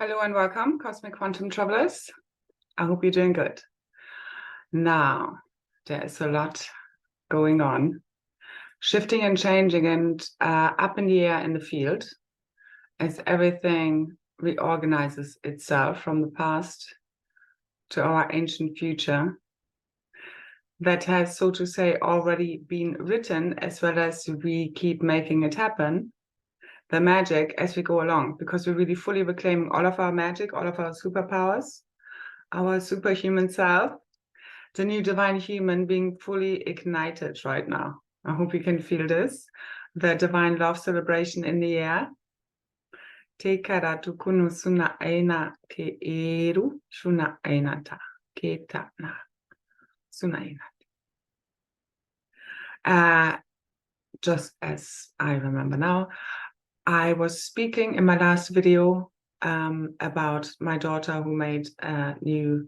Hello and welcome, Cosmic Quantum Travelers. I hope you're doing good. Now, there is a lot going on, shifting and changing and up in the air in the field as everything reorganizes itself from the past to our ancient future that has, so to say, already been written, as well as we keep making it happen. The magic as we go along, because we're really fully reclaiming all of our magic, all of our superpowers, our superhuman self, the new divine human being fully ignited right now. I hope you can feel this, the divine love celebration in the air. Te karatu kunu suna aina ke eru shuna ainata ke tana suna ainata. Just as I remember now, I was speaking in my last video about my daughter who made a new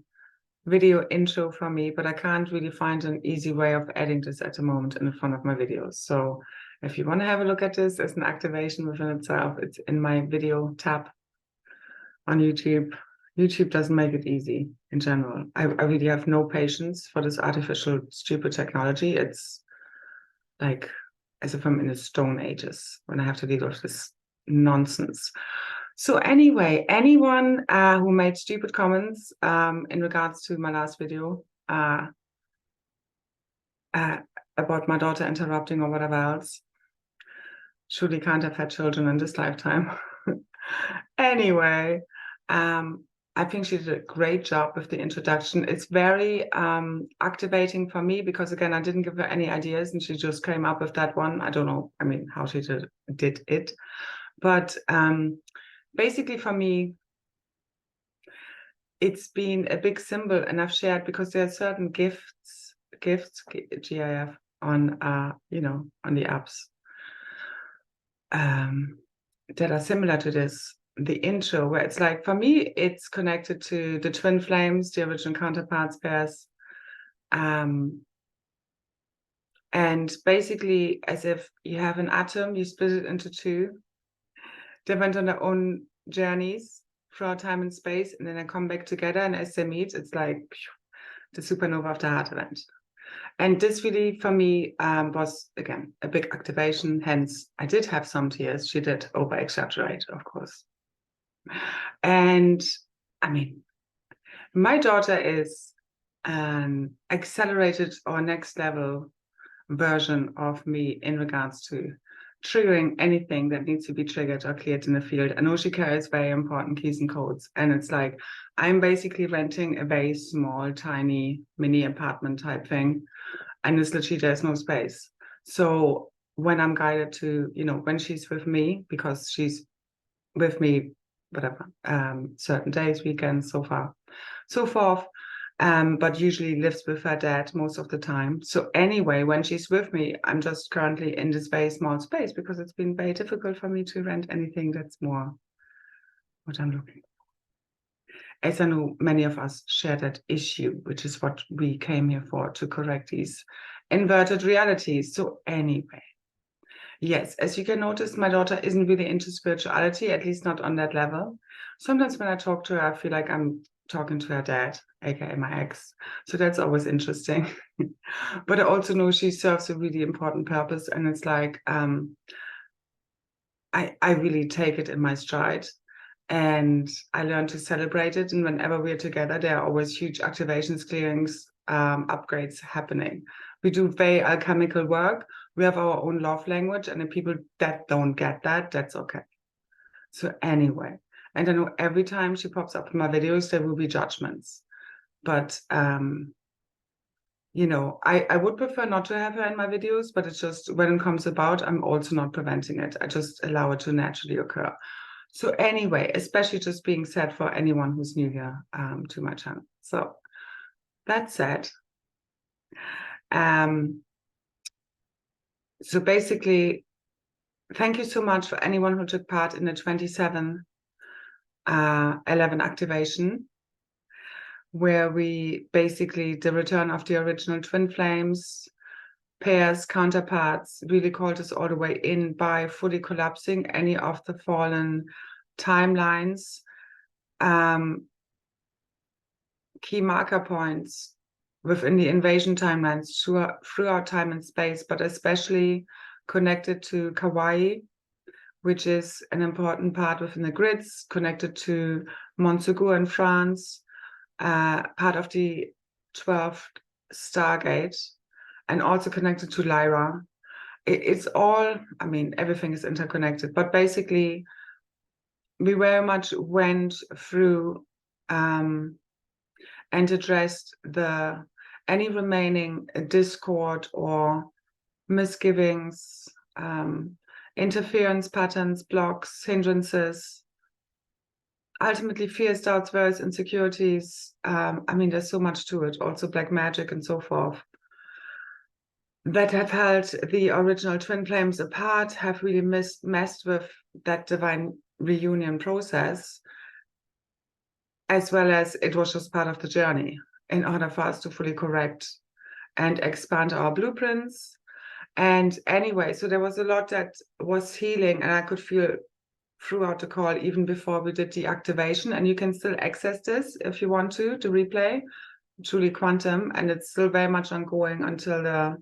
video intro for me, but I can't really find an easy way of adding this at the moment in the front of my videos. So if you want to have a look at this as an activation within itself, it's in my video tab on YouTube. YouTube doesn't make it easy in general. I really have no patience for this artificial, stupid technology. It's like as if I'm in the Stone Ages when I have to deal with this nonsense. So anyway, anyone who made stupid comments in regards to my last video about my daughter interrupting or whatever else, surely can't have had children in this lifetime. Anyway, I think she did a great job with the introduction. It's very activating for me because, again, I didn't give her any ideas and she just came up with that one. I don't know, I mean, how she did it. But basically for me, it's been a big symbol, and I've shared because there are certain gifts, GIF, on, on the apps that are similar to this. The intro, where it's like, for me, it's connected to the twin flames, the original counterparts pairs. And basically, as if you have an atom, you split it into two. They went on their own journeys throughout time and space, and then they come back together, and as they meet, it's like the supernova of the heart event. And this really, for me, was, again, a big activation. Hence, I did have some tears. She did over-exaggerate, of course. And I mean, my daughter is an accelerated or next level version of me in regards to triggering anything that needs to be triggered or cleared in the field. I know she carries very important keys and codes, and it's like I'm basically renting a very small, tiny mini apartment type thing, and it's literally there's no space. So when I'm guided to, when she's with me, because she's with me, whatever, certain days, weekends, so forth, but usually lives with her dad most of the time. So anyway, when she's with me, I'm just currently in this very small space because it's been very difficult for me to rent anything that's more what I'm looking for. As I know many of us share that issue, which is what we came here for, to correct these inverted realities. So anyway, yes, as you can notice, my daughter isn't really into spirituality, at least not on that level. Sometimes when I talk to her, I feel like I'm talking to her dad, aka my ex. So that's always interesting. But I also know she serves a really important purpose, and it's like I really take it in my stride, and I learn to celebrate it. And whenever we're together, there are always huge activations, clearings, upgrades happening. We do very alchemical work. We have our own love language, and the people that don't get that, that's okay. So anyway, and I know every time she pops up in my videos, there will be judgments. But, I would prefer not to have her in my videos, but it's just when it comes about, I'm also not preventing it. I just allow it to naturally occur. So anyway, especially just being said for anyone who's new here to my channel. So that said, so basically, thank you so much for anyone who took part in the 27/11 activation, where we basically, the return of the original twin flames, pairs, counterparts, really called us all the way in by fully collapsing any of the fallen timelines, key marker points within the invasion timelines throughout time and space, but especially connected to Kauai, which is an important part within the grids, connected to Montsegur in France, part of the 12th Stargate, and also connected to Lyra. It's all, I mean, everything is interconnected, but basically we very much went through and addressed any remaining discord or misgivings, interference patterns, blocks, hindrances, ultimately fears, doubts, worries, insecurities. I mean, there's so much to it, also black magic and so forth, that have held the original twin flames apart, have really messed with that divine reunion process, as well as it was just part of the journey in order for us to fully correct and expand our blueprints. And anyway, so there was a lot that was healing, and I could feel throughout the call, even before we did the activation. And you can still access this if you want to replay, truly quantum, and it's still very much ongoing until the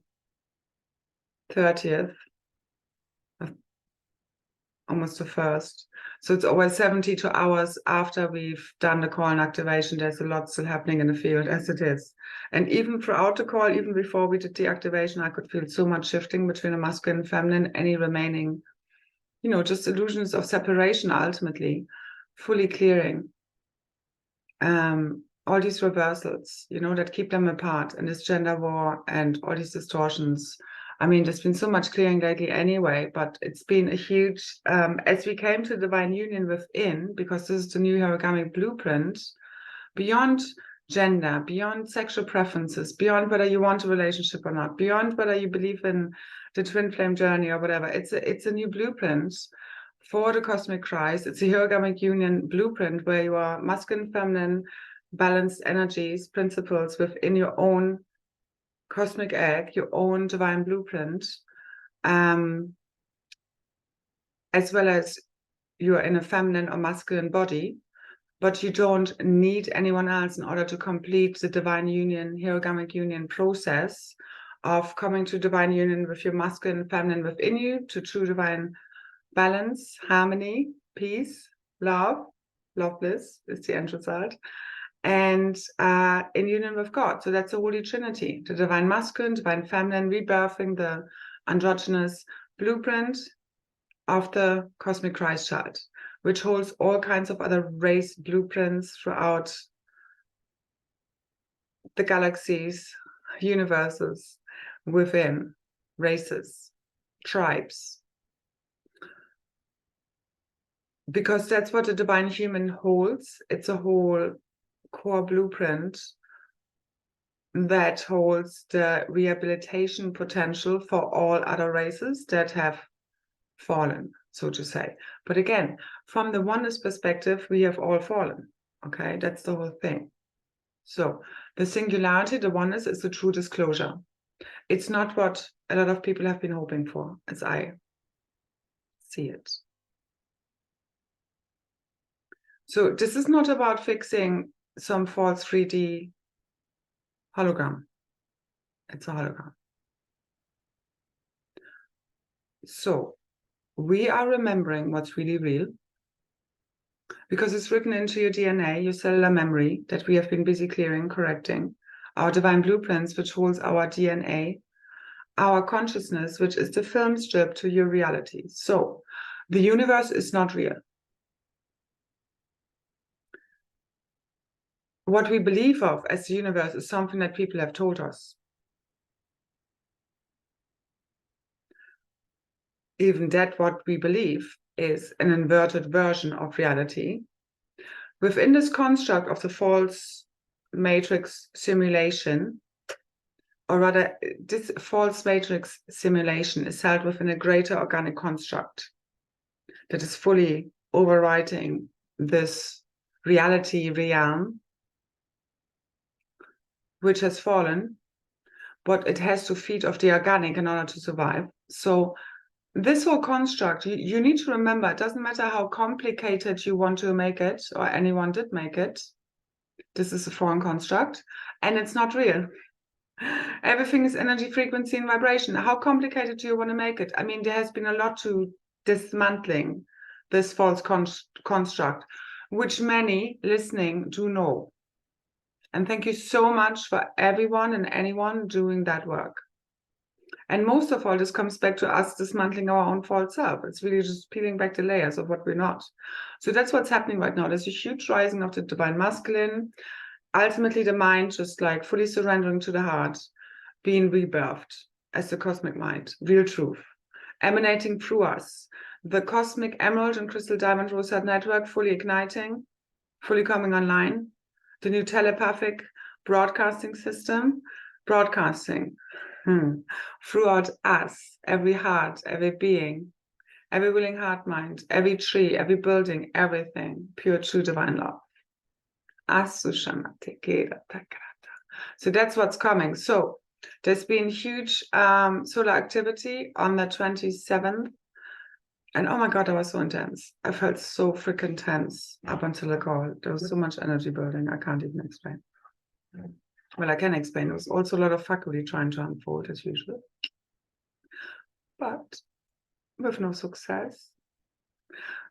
30th, almost the 1st. So it's over 72 hours after we've done the call and activation. There's a lot still happening in the field as it is. And even throughout the call, even before we did the activation, I could feel so much shifting between the masculine and feminine, any remaining, you know, just illusions of separation, ultimately, fully clearing. All these reversals, you know, that keep them apart, and this gender war and all these distortions. I mean, there's been so much clearing lately anyway, but it's been a huge, as we came to divine union within, because this is the new origamic blueprint, beyond gender, beyond sexual preferences, beyond whether you want a relationship or not, beyond whether you believe in the twin flame journey or whatever. It's a new blueprint for the cosmic KRYST. It's a origamic union blueprint where you are masculine, feminine, balanced energies, principles within your own cosmic egg, your own divine blueprint, as well as you are in a feminine or masculine body, but you don't need anyone else in order to complete the divine union, origamic union process of coming to divine union with your masculine and feminine within you, to true divine balance, harmony, peace, love, bliss is the end result, and in union with God. So that's the Holy Trinity, the divine masculine, divine feminine, rebirthing the androgynous blueprint of the cosmic Christ child, which holds all kinds of other race blueprints throughout the galaxies, universes, within races, tribes. Because that's what the divine human holds. It's a whole core blueprint that holds the rehabilitation potential for all other races that have fallen, so to say. But again, from the oneness perspective, we have all fallen. Okay, that's the whole thing. So the singularity, the oneness, is the true disclosure. It's not what a lot of people have been hoping for, as I see it. So this is not about fixing some false 3D hologram. It's a hologram. So we are remembering what's really real, because it's written into your DNA, your cellular memory, that we have been busy clearing, correcting, our divine blueprints, which holds our DNA, our consciousness, which is the film strip to your reality. So the universe is not real. What we believe of as the universe is something that people have told us. Even that what we believe is an inverted version of reality. Within this construct of the false matrix simulation, or rather, this false matrix simulation is held within a greater organic construct that is fully overwriting this reality realm, which has fallen, but it has to feed off the organic in order to survive. So this whole construct, you need to remember, it doesn't matter how complicated you want to make it, or anyone did make it. This is a foreign construct, and it's not real. Everything is energy, frequency, and vibration. How complicated do you want to make it? I mean, there has been a lot to dismantling this false construct, which many listening do know. And thank you so much for everyone and anyone doing that work. And most of all, this comes back to us dismantling our own false self. It's really just peeling back the layers of what we're not. So that's what's happening right now. There's a huge rising of the divine masculine. Ultimately, the mind just like fully surrendering to the heart, being rebirthed as the cosmic mind, real truth, emanating through us. The cosmic emerald and crystal diamond rosette network fully igniting, fully coming online. The new telepathic broadcasting system, broadcasting throughout us, every heart, every being, every willing heart mind, every tree, every building, everything, pure true divine love. So that's what's coming. So there's been huge solar activity on the 27th. And oh my God, that was so intense. I felt so freaking tense up until the call. There was so much energy building. I can't even explain. Well, I can explain. There was also a lot of fuckery trying to unfold as usual. But with no success.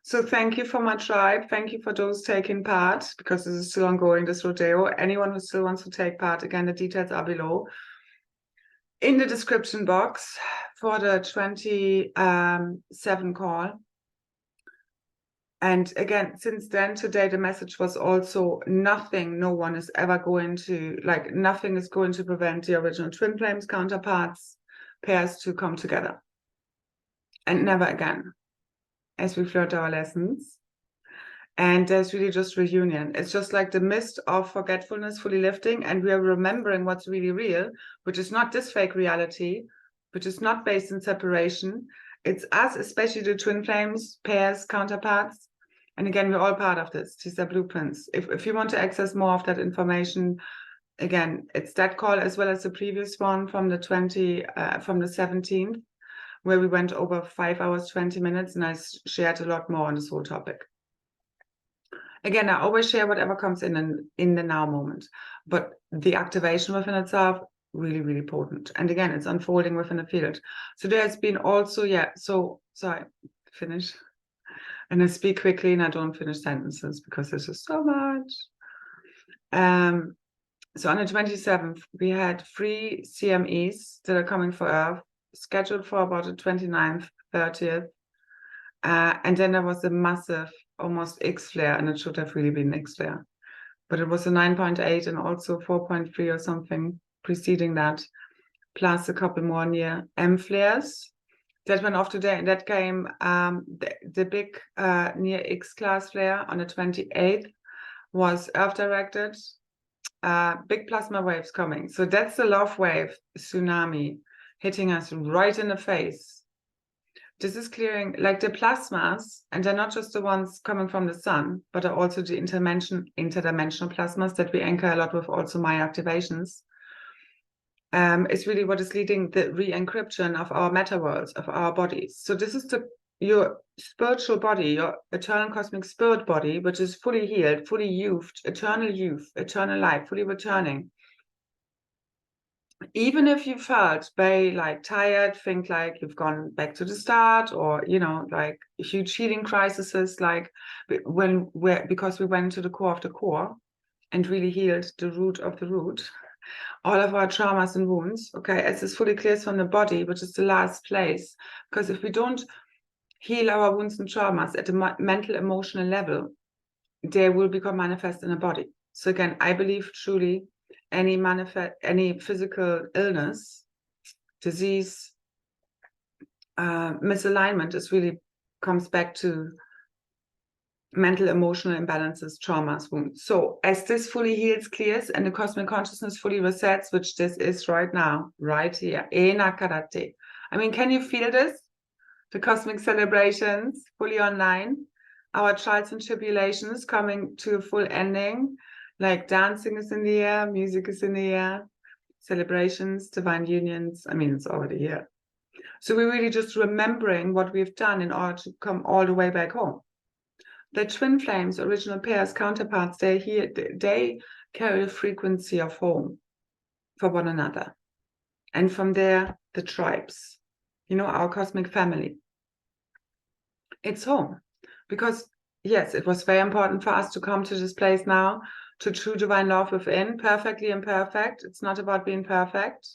So thank you for my tribe. Thank you for those taking part, because this is still ongoing, this rodeo. Anyone who still wants to take part, again, the details are below in the description box for the 27 call. And again, since then, today, the message was also nothing, no one is ever going to, like, nothing is going to prevent the original twin flames counterparts pairs to come together. And never again, as we learned our lessons. And there's really just reunion. It's just like the mist of forgetfulness fully lifting, and we are remembering what's really real, which is not this fake reality, which is not based in separation. It's us, especially the twin flames, pairs, counterparts. And again, we're all part of this. These are blueprints. If you want to access more of that information, again, it's that call as well as the previous one from the 17th, where we went over 5 hours, 20 minutes, and I shared a lot more on this whole topic. Again, I always share whatever comes in the now moment, but the activation within itself, really, really potent. And again, it's unfolding within the field. So there's been also, sorry, finish. And I speak quickly and I don't finish sentences because there's just so much. So on the 27th, we had 3 CMEs that are coming for Earth, scheduled for about the 29th, 30th. And then there was a massive, almost X flare, and it should have really been X flare. But it was a 9.8 and also 4.3 or something preceding that, plus a couple more near M flares that went off today. And that came the big near X class flare on the 28th was Earth directed, big plasma waves coming. So that's the love wave tsunami hitting us right in the face. This is clearing, like the plasmas, and they're not just the ones coming from the sun, but are also the interdimensional plasmas that we anchor a lot with also my activations. Is really what is leading the re-encryption of our meta worlds, of our bodies. So this is your spiritual body, your eternal cosmic spirit body, which is fully healed, fully youth, eternal life, fully returning. Even if you felt very like tired, think like you've gone back to the start, or like huge healing crises, like because we went to the core of the core and really healed the root of the root, all of our traumas and wounds, okay, as this fully clears from the body, which is the last place. Because if we don't heal our wounds and traumas at the mental, emotional level, they will become manifest in the body. So again, I believe truly any physical illness, disease, misalignment really comes back to mental, emotional imbalances, traumas, wounds. So as this fully heals, clears, and the cosmic consciousness fully resets, which this is right now, right here, Enakarate. I mean, can you feel this? The cosmic celebrations fully online, our trials and tribulations coming to a full ending, like dancing is in the air, music is in the air, celebrations, divine unions. I mean, it's already here. So we're really just remembering what we've done in order to come all the way back home. The twin flames, original pairs, counterparts, they're here, they carry a frequency of home for one another. And from there, the tribes, you know, our cosmic family. It's home. Because, yes, it was very important for us to come to this place now, to true divine love within, perfectly imperfect. It's not about being perfect.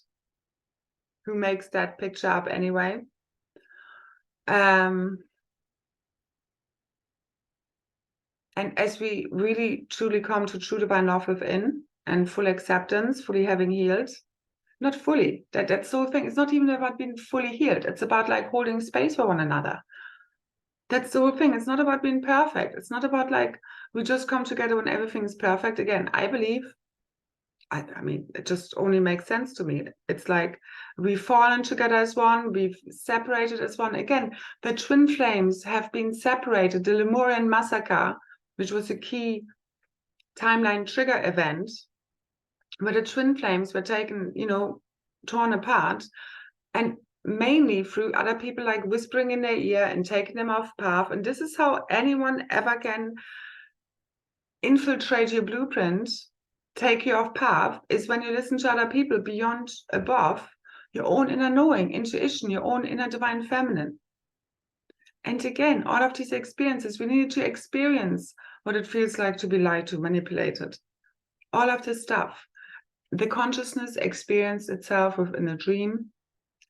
Who makes that picture up anyway? And as we really truly come to true divine love within and full acceptance, fully having healed, not fully, that's the whole thing. It's not even about being fully healed. It's about like holding space for one another. That's the whole thing. It's not about being perfect. It's not about like we just come together when everything is perfect. Again, I believe, I mean, it just only makes sense to me. It's like we've fallen together as one, we've separated as one. Again, the twin flames have been separated. The Lemurian massacre, which was a key timeline trigger event, where the twin flames were taken, you know, torn apart, and mainly through other people like whispering in their ear and taking them off path. And this is how anyone ever can infiltrate your blueprint, take you off path, is when you listen to other people beyond, above your own inner knowing, intuition, your own inner divine feminine. And again, all of these experiences, we need to experience what it feels like to be lied to, manipulated. All of this stuff. The consciousness experienced itself within a dream,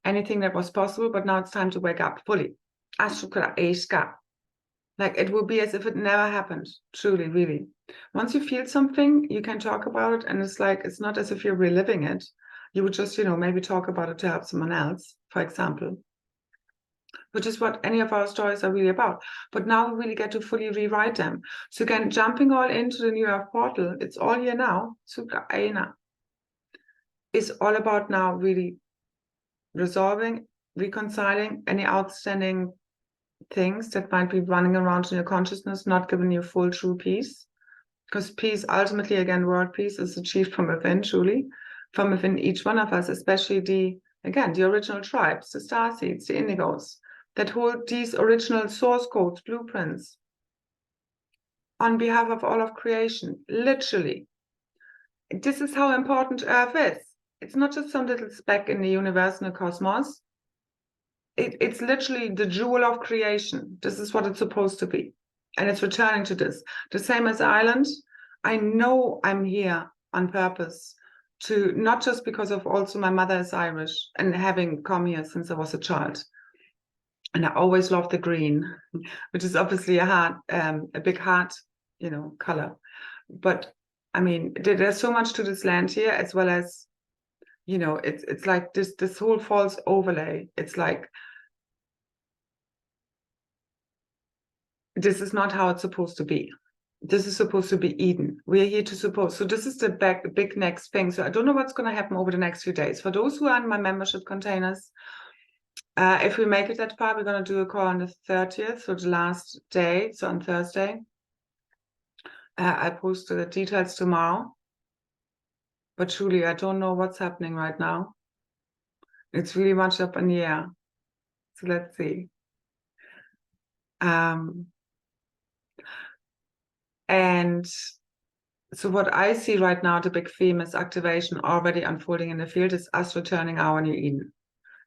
anything that was possible, but now it's time to wake up fully. Like it will be as if it never happened, truly, really. Once you feel something, you can talk about it, and it's like, it's not as if you're reliving it. You would just, you know, maybe talk about it to help someone else, for example, which is what any of our stories are really about. But now we really get to fully rewrite them. So again, jumping all into the New Earth portal, it's all here now. It's all about now really resolving, reconciling any outstanding things that might be running around in your consciousness, not giving you full true peace. Because peace, ultimately, again, world peace is achieved from within, truly, from within each one of us, especially the original tribes, the starseeds, the indigos, that hold these original source codes, blueprints, on behalf of all of creation, literally. This is how important Earth is. It's not just some little speck in the universe, in the cosmos. It's literally the jewel of creation. This is what it's supposed to be. And it's returning to this. The same as Ireland. I know I'm here on purpose, to not just because of also my mother is Irish and having come here since I was a child. And I always loved the green, which is obviously a big heart, you know, color. But I mean, there's so much to this land here, as well as, you know, it's like this whole false overlay. It's like, this is not how it's supposed to be. This is supposed to be Eden. We are here to support. So this is the big next thing. So I don't know what's going to happen over the next few days. For those who are in my membership containers, if we make it that far, we're going to do a call on the 30th, so the last day, so on Thursday. I post the details tomorrow. But truly, I don't know what's happening right now. It's really much up in the air. So let's see. And so what I see right now, the big theme is activation already unfolding in the field, is us returning our new Eden,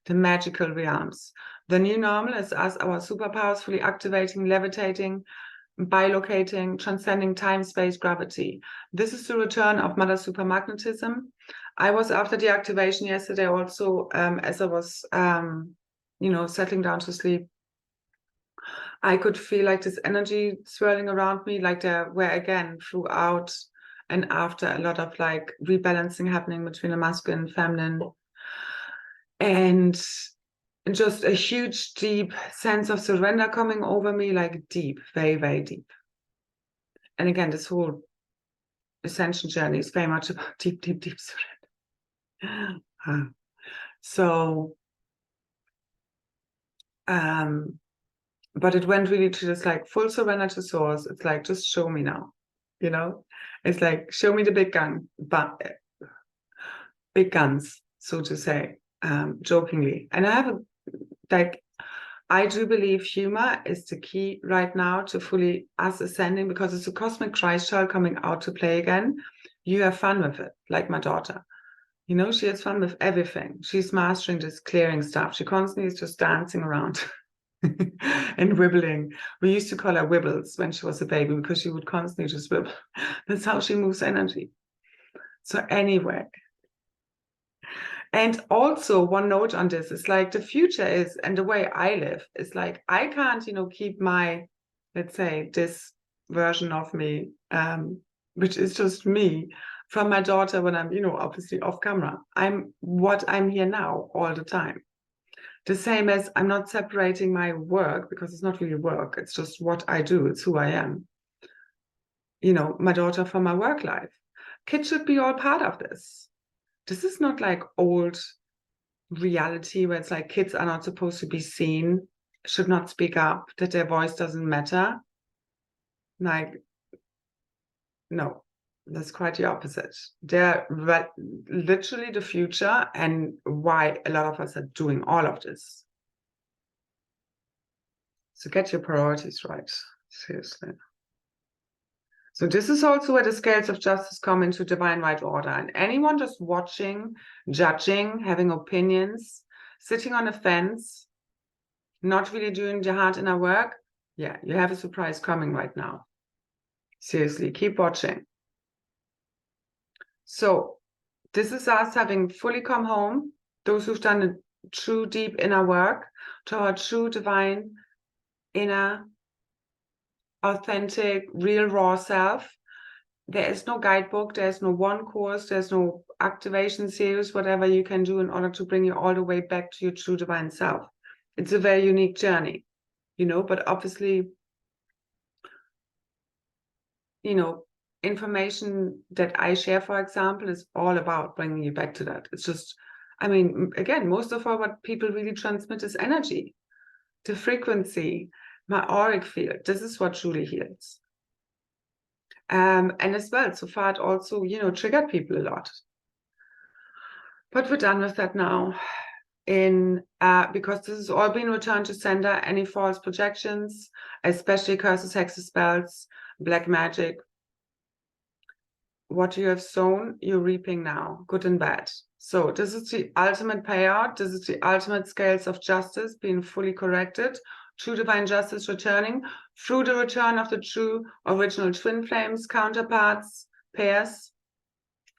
the magical realms. The new normal is us, our superpowers, fully activating, levitating, bilocating, transcending time, space, gravity. This is the return of mother supermagnetism. I was, after the activation yesterday, also, as I was, you know, settling down to sleep, I could feel like this energy swirling around me, like there were, again, throughout and after, a lot of like rebalancing happening between the masculine and feminine. And just a huge, deep sense of surrender coming over me, like deep, very, very deep. And again, this whole ascension journey is very much about deep, deep, deep surrender. So, but it went really to just like full surrender to source. It's like, just show me now, you know? It's like, show me the big gun, but big guns, so to say, jokingly. And I have Like, I do believe humor is the key right now to fully us ascending, because it's a cosmic Christ child coming out to play again. You have fun with it, like my daughter. You know, she has fun with everything. She's mastering this clearing stuff. She constantly is just dancing around and wibbling. We used to call her wibbles when she was a baby, because she would constantly just wibble. That's how she moves energy. So anyway. And also one note on this is like the future is, and the way I live is like, I can't, you know, keep my, let's say, this version of me, which is just me, from my daughter when I'm, you know, obviously off camera. I'm what I'm here now all the time. The same as I'm not separating my work, because it's not really work. It's just what I do. It's who I am. You know, my daughter from my work life. Kids should be all part of this. This is not like old reality where it's like kids are not supposed to be seen, should not speak up, that their voice doesn't matter. Like, no, that's quite the opposite. They're literally the future, and why a lot of us are doing all of this. So get your priorities right, seriously. So this is also where the scales of justice come into divine right order. And anyone just watching, judging, having opinions, sitting on a fence, not really doing the hard inner work, yeah, you have a surprise coming right now. Seriously, keep watching. So this is us having fully come home, those who've done a true deep inner work to our true divine inner authentic real raw self. There is no guidebook, there's no one course, there's no activation series, whatever you can do in order to bring you all the way back to your true divine self. It's a very unique journey, you know, but obviously, you know, information that I share, for example, is all about bringing you back to that. It's just, I mean, again, most of all, what people really transmit is energy, the frequency, my auric field. This is what truly heals. And as well, so far it also, you know, triggered people a lot. But we're done with that now. Because this has all been returned to sender, any false projections, especially curses, hexes, spells, black magic. What you have sown, you're reaping now, good and bad. So this is the ultimate payout. This is the ultimate scales of justice being fully corrected. True divine justice returning through the return of the true original twin flames, counterparts, pairs,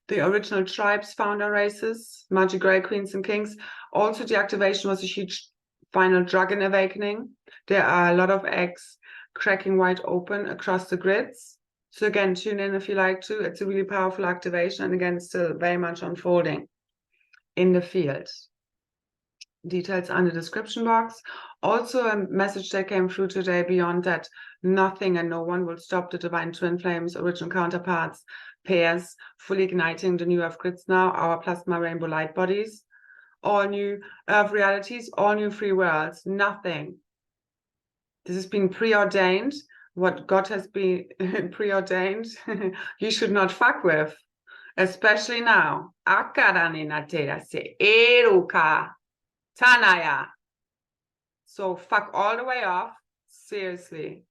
the original tribes, founder races, magic grey queens and kings. Also, the activation was a huge final dragon awakening. There are a lot of eggs cracking wide open across the grids. So again, tune in if you like to. It's a really powerful activation, and again, still very much unfolding in the field. Details on the description box. Also, a message that came through today beyond that: nothing and no one will stop the divine twin flames, original counterparts, pairs, fully igniting the new earth grids now, our plasma rainbow light bodies, all new earth realities, all new free worlds. Nothing. This has been preordained. What God has been preordained, you should not fuck with, especially now. Tanaya. So fuck all the way off. Seriously.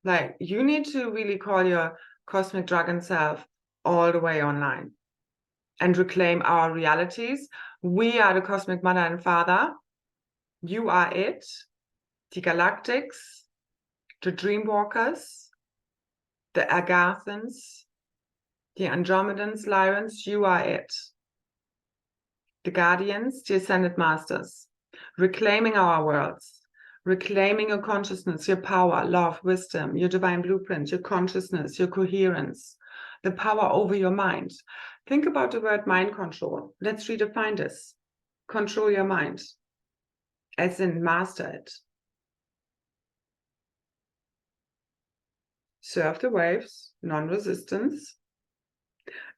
Like, you need to really call your cosmic dragon self all the way online and reclaim our realities. We are the cosmic mother and father. You are it. The galactics, the dreamwalkers, the Agathans, the Andromedans, Lyrans, you are it. The guardians, the ascended masters, reclaiming our worlds, reclaiming your consciousness, your power, love, wisdom, your divine blueprint, your consciousness, your coherence, the power over your mind. Think about the word mind control. Let's redefine this. Control your mind, as in master it. Surf the waves, non-resistance.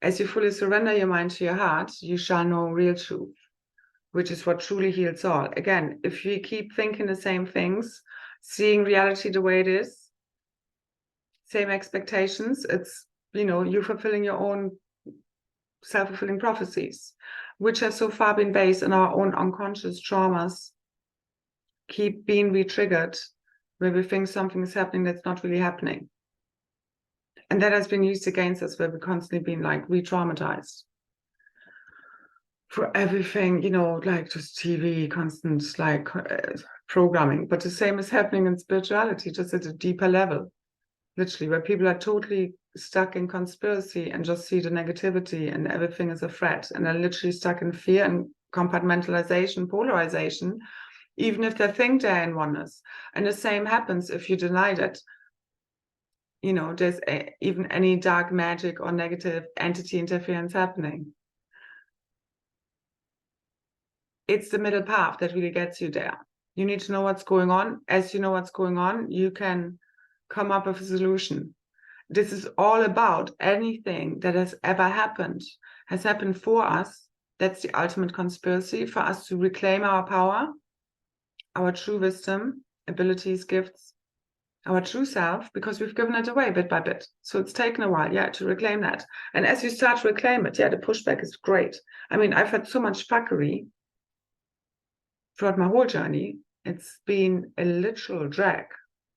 As you fully surrender your mind to your heart, you shall know real truth, which is what truly heals all. Again, if you keep thinking the same things, seeing reality the way it is, same expectations, it's, you know, you fulfilling your own self-fulfilling prophecies, which have so far been based on our own unconscious traumas keep being re-triggered, where we think something is happening that's not really happening. And that has been used against us, where we're constantly being like re-traumatized for everything, you know, like just TV, constant like programming. But the same is happening in spirituality, just at a deeper level, literally, where people are totally stuck in conspiracy and just see the negativity and everything is a threat, and are literally stuck in fear and compartmentalization, polarization, even if they think they're in oneness. And the same happens if you deny that, you know, there's even any dark magic or negative entity interference happening. It's the middle path that really gets you there. You need to know what's going on. As you know what's going on, you can come up with a solution. This is all about anything that has ever happened, has happened for us. That's the ultimate conspiracy, for us to reclaim our power, our true wisdom, abilities, gifts, our true self, because we've given it away bit by bit. So it's taken a while, yeah, to reclaim that. And as you start to reclaim it, yeah, the pushback is great. I mean, I've had so much fuckery throughout my whole journey. It's been a literal drag.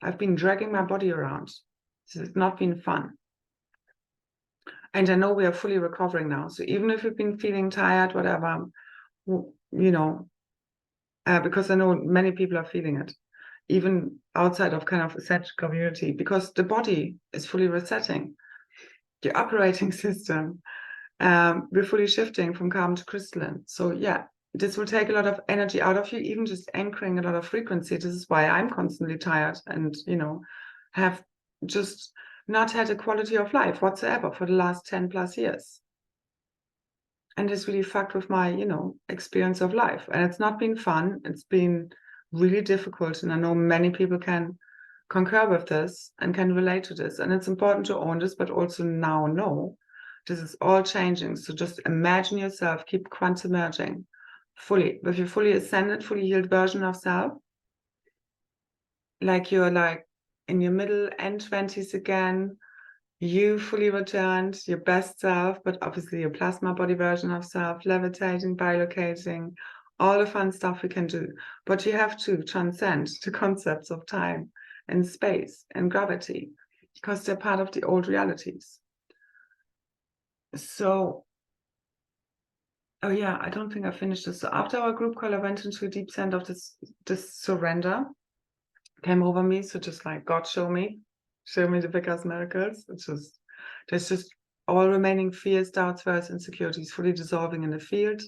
I've been dragging my body around. It's not been fun. And I know we are fully recovering now. So even if you've been feeling tired, whatever, you know, because I know many people are feeling it, even outside of kind of ascension community, because the body is fully resetting. The operating system, we're fully shifting from carbon to crystalline. So yeah, this will take a lot of energy out of you, even just anchoring a lot of frequency. This is why I'm constantly tired and, you know, have just not had a quality of life whatsoever for the last 10 plus years. And it's really fucked with my, you know, experience of life. And it's not been fun. It's been really difficult. And I know many people can concur with this and can relate to this. And it's important to own this, but also now know this is all changing. So just imagine yourself, keep quantum merging fully with your fully ascended, fully healed version of self. Like you're like in your middle end 20s again, you fully returned, your best self, but obviously your plasma body version of self, levitating, bilocating, all the fun stuff we can do. But you have to transcend the concepts of time and space and gravity, because they're part of the old realities. So, oh yeah, I don't think I finished this. So after our group call, I went into a deep sense of this surrender came over me. So just like, God, show me the biggest miracles. It's just, there's just all remaining fears, doubts, fears, insecurities fully dissolving in the field.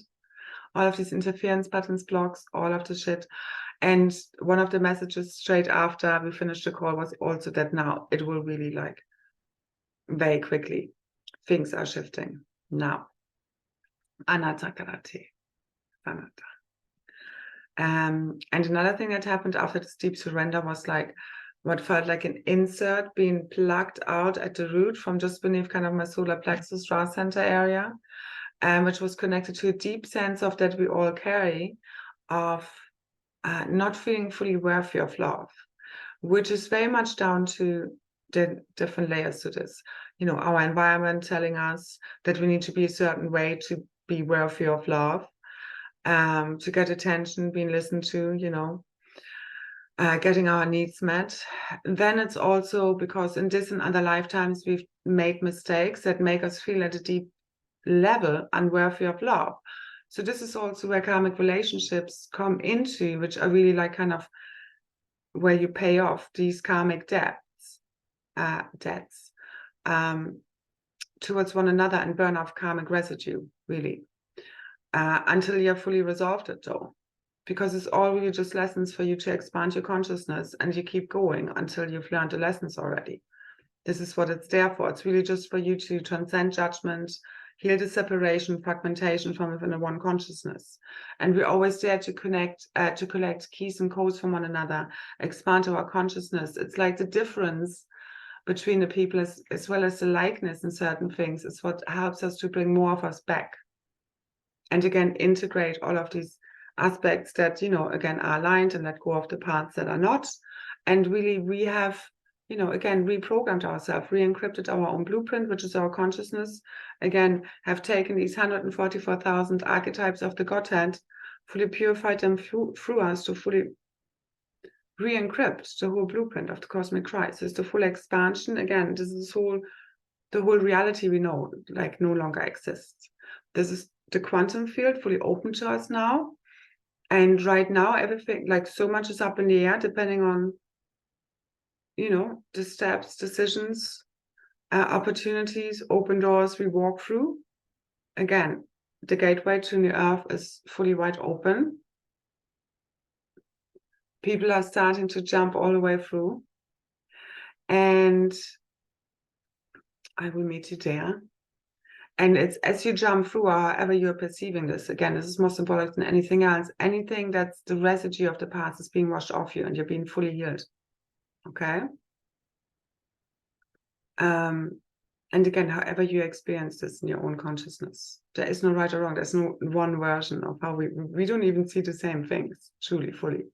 All of these interference patterns, blocks, all of the shit. And one of the messages straight after we finished the call was also that now it will really like very quickly. Things are shifting now. Anatta karate. Anatta. And another thing that happened after this deep surrender was like what felt like an insert being plucked out at the root from just beneath kind of my solar plexus, draw center area, which was connected to a deep sense of that we all carry of not feeling fully worthy of love, which is very much down to the different layers to this. You know, our environment telling us that we need to be a certain way to be worthy of love, to get attention, being listened to, you know, getting our needs met. Then it's also because in this and other lifetimes we've made mistakes that make us feel at a deep level unworthy of love. So this is also where karmic relationships come into, which are really like kind of where you pay off these karmic debts towards one another and burn off karmic residue, really, until you're fully resolved it though. Because it's all really just lessons for you to expand your consciousness, and you keep going until you've learned the lessons already. This is what it's there for. It's really just for you to transcend judgment, heal the separation, fragmentation from within a one consciousness. And we're always there to connect, to collect keys and codes from one another, expand our consciousness. It's like the difference between the people as well as the likeness in certain things is what helps us to bring more of us back. And again, integrate all of these aspects that, you know, again, are aligned, and let go of the parts that are not. And really, we have, you know, again, reprogrammed ourselves, re-encrypted our own blueprint, which is our consciousness. Again, have taken these 144,000 archetypes of the Godhead, fully purified them through us to fully re-encrypt the whole blueprint of the cosmic crisis, the full expansion. Again, this is the whole reality we know, like, no longer exists. This is the quantum field fully open to us now. And right now, everything, like, so much is up in the air, depending on, you know, the steps, decisions, opportunities, open doors we walk through. Again, the gateway to the earth is fully wide open. People are starting to jump all the way through. And I will meet you there. And it's as you jump through, or however you're perceiving this, again, this is more symbolic than anything else. Anything that's the residue of the past is being washed off you and you're being fully healed. Okay? And again, however you experience this in your own consciousness, there is no right or wrong. There's no one version of how we don't even see the same things, truly, fully.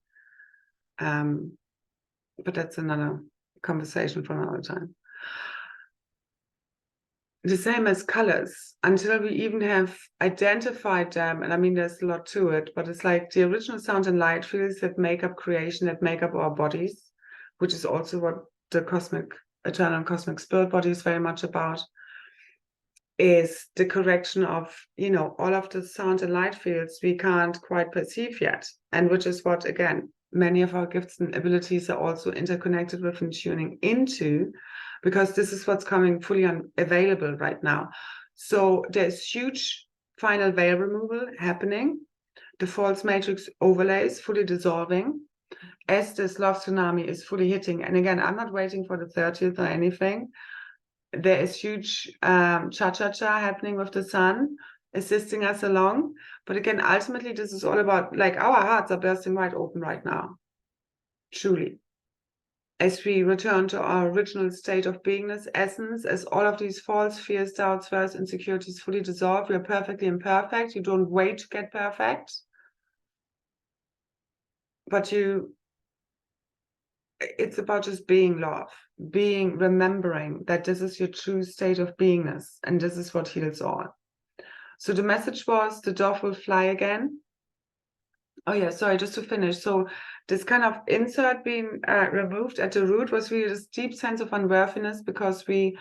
But that's another conversation for another time. The same as colors, until we even have identified them, and I mean, there's a lot to it, but it's like the original sound and light fields that make up creation, that make up our bodies, which is also what the eternal cosmic spirit body is very much about, is the correction of, you know, all of the sound and light fields we can't quite perceive yet, and which is what, again, many of our gifts and abilities are also interconnected with and tuning into, because this is what's coming fully available right now. So there's huge final veil removal happening. The false matrix overlays fully dissolving as this love tsunami is fully hitting. And again, I'm not waiting for the 30th or anything. There is huge cha-cha-cha happening with the sun, assisting us along. But again, ultimately, this is all about, like, our hearts are bursting wide open right now, truly. As we return to our original state of beingness, essence, as all of these false fears, doubts, fears, insecurities fully dissolve, we are perfectly imperfect. You don't wait to get perfect. But it's about just being love, remembering that this is your true state of beingness, and this is what heals all. So the message was, the dove will fly again. Oh yeah, sorry, just to finish. So this kind of insert being removed at the root was really this deep sense of unworthiness, because we,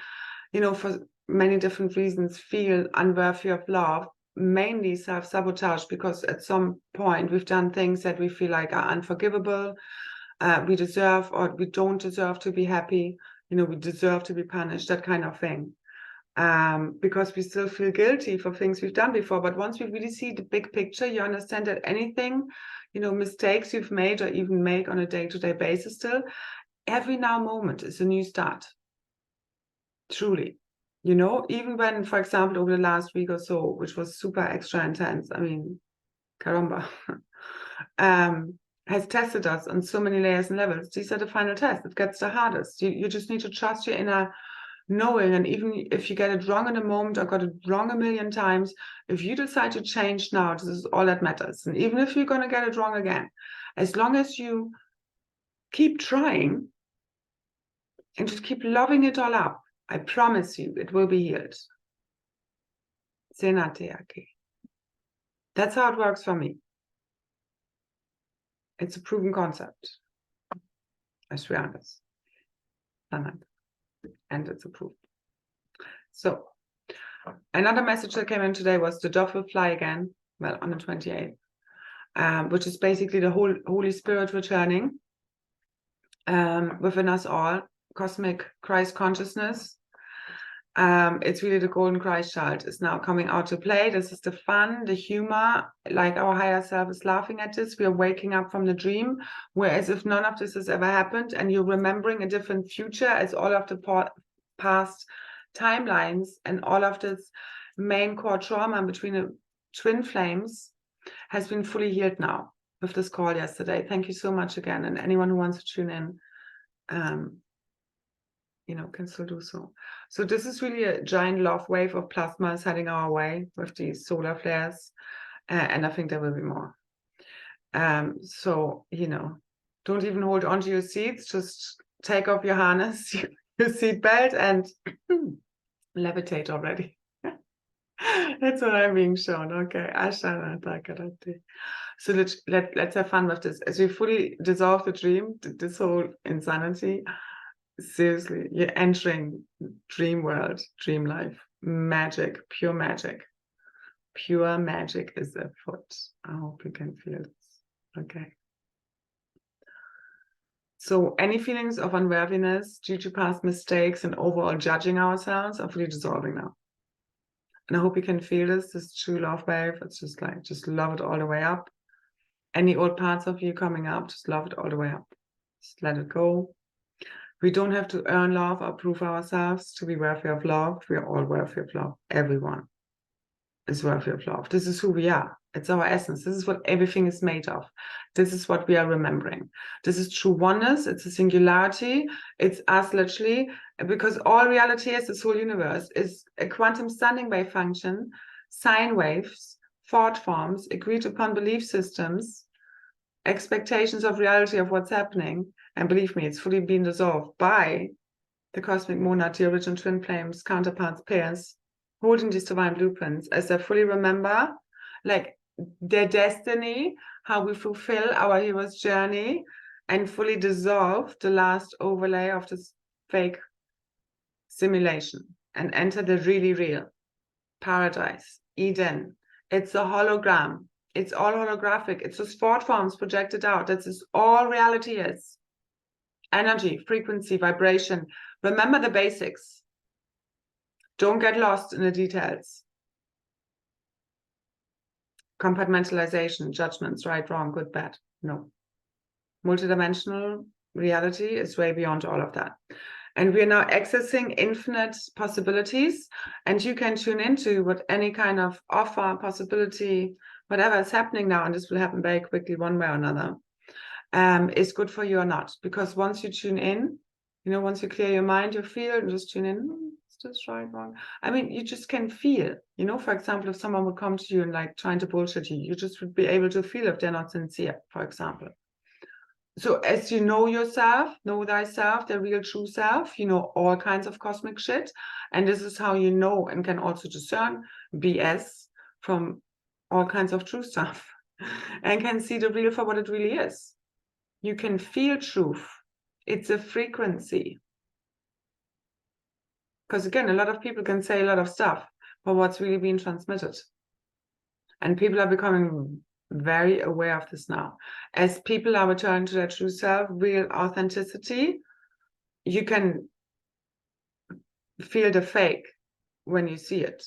you know, for many different reasons, feel unworthy of love, mainly self-sabotage, because at some point we've done things that we feel like are unforgivable. We deserve, or we don't deserve to be happy. You know, we deserve to be punished, that kind of thing. Because we still feel guilty for things we've done before. But once we really see the big picture, you understand that anything, you know, mistakes you've made or even make on a day-to-day basis still, every now moment is a new start. Truly. You know, even when, for example, over the last week or so, which was super extra intense, I mean, caramba, has tested us on so many layers and levels. These are the final tests. It gets the hardest. You just need to trust your inner knowing, and even if you get it wrong in a moment or got it wrong a million times, if you decide to change now, this is all that matters. And even if you're going to get it wrong again, as long as you keep trying and just keep loving it all up, I promise you it will be healed. That's how it works for me. It's a proven concept. I swear this. And it's approved. So another message that came in today was, the dove will fly again, well, on the 28th, which is basically the whole Holy Spirit returning within us all, cosmic Christ consciousness. It's really the golden Christ child is now coming out to play. This is the fun, the humor, like our higher self is laughing at this. We are waking up from the dream, whereas if none of this has ever happened, and you're remembering a different future, as all of the past timelines and all of this main core trauma between the twin flames has been fully healed now with this call yesterday. Thank you so much again, and anyone who wants to tune in, you know, can still do so. So this is really a giant love wave of plasmas heading our way with these solar flares, and I think there will be more. So, you know, don't even hold on to your seats, just take off your harness, your seat belt, and levitate already. That's what I'm being shown. Okay. So let's have fun with this. As we fully dissolve the dream, this whole insanity, seriously, you're entering dream world, dream life, magic, pure magic. Pure magic is afoot. I hope you can feel this. Okay. So any feelings of unworthiness due to past mistakes and overall judging ourselves are fully dissolving now. And I hope you can feel this true love wave. It's just like, just love it all the way up. Any old parts of you coming up, just love it all the way up. Just let it go. We don't have to earn love or prove ourselves to be worthy of love. We are all worthy of love. Everyone is worthy of love. This is who we are. It's our essence. This is what everything is made of. This is what we are remembering. This is true oneness. It's a singularity. It's us literally, because all reality is, this whole universe is a quantum standing wave function, sine waves, thought forms, agreed upon belief systems, expectations of reality of what's happening. And believe me, it's fully been dissolved by the cosmic monad, the original twin flames, counterparts, pairs, holding these divine blueprints as they fully remember, like their destiny, how we fulfill our hero's journey, and fully dissolve the last overlay of this fake simulation and enter the really real paradise, Eden. It's a hologram. It's all holographic. It's just thought forms projected out. That's just all reality is. Energy, frequency, vibration. Remember the basics. Don't get lost in the details. Compartmentalization, judgments, right, wrong, good, bad. No. Multidimensional reality is way beyond all of that. And we are now accessing infinite possibilities, and you can tune into what any kind of offer, possibility, whatever is happening now, and this will happen very quickly one way or another, is good for you or not. Because once you tune in, you know, once you clear your mind, your field, and just tune in, is this right, wrong? I mean, you just can feel, you know, for example, if someone would come to you and like trying to bullshit you, you just would be able to feel if they're not sincere, for example. So as you know yourself, know thyself, the real true self, you know all kinds of cosmic shit. And this is how you know and can also discern BS from all kinds of true stuff and can see the real for what it really is. You can feel truth. It's a frequency. Because again, a lot of people can say a lot of stuff, but what's really being transmitted. And people are becoming very aware of this now. As people are returning to their true self, real authenticity, you can feel the fake when you see it.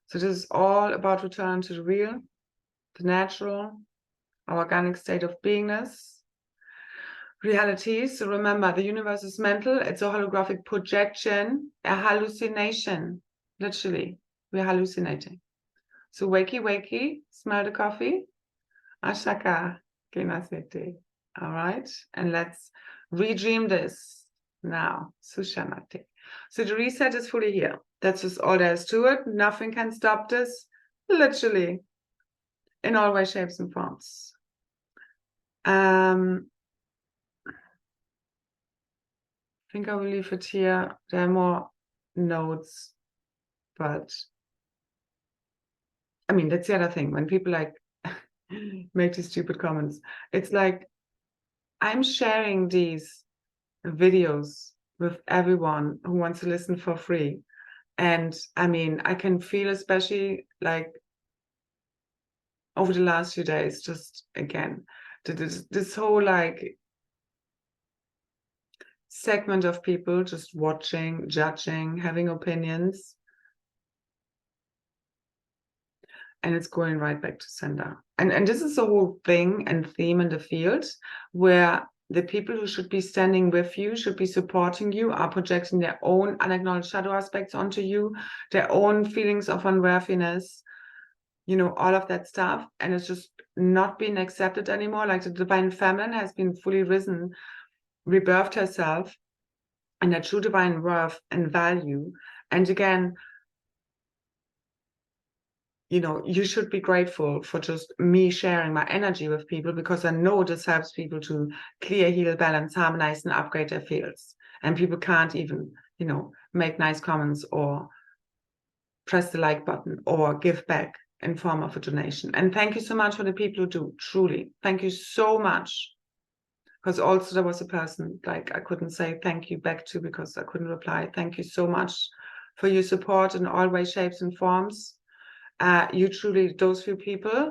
So this is all about return to the real, the natural, our organic state of beingness, reality. So remember, the universe is mental. It's a holographic projection, a hallucination. Literally, we're hallucinating. So wakey, wakey, smell the coffee. Ashaka, kinasete. All right, and let's redream this now. Sushanate. So the reset is fully here. That's just all there is to it. Nothing can stop this, literally, in all ways, shapes, and forms. I think I will leave it here. There are more notes, but I mean, that's the other thing. When people like make these stupid comments, it's like I'm sharing these videos with everyone who wants to listen for free. And I mean, I can feel, especially like over the last few days, just again, this whole like segment of people just watching, judging, having opinions. And it's going right back to sender. And this is the whole thing and theme in the field, where the people who should be standing with you, should be supporting you, are projecting their own unacknowledged shadow aspects onto you, their own feelings of unworthiness, you know, all of that stuff. And it's just not being accepted anymore. Like the divine feminine has been fully risen, rebirthed herself, and that true divine worth and value. And again, you know, you should be grateful for just me sharing my energy with people, because I know this helps people to clear, heal, balance, harmonize, and upgrade their fields. And people can't even, you know, make nice comments or press the like button or give back in form of a donation. And thank you so much for the people who do, truly. Thank you so much. Because also there was a person like I couldn't say thank you back to because I couldn't reply. Thank you so much for your support in all ways, shapes, and forms. You truly, those few people,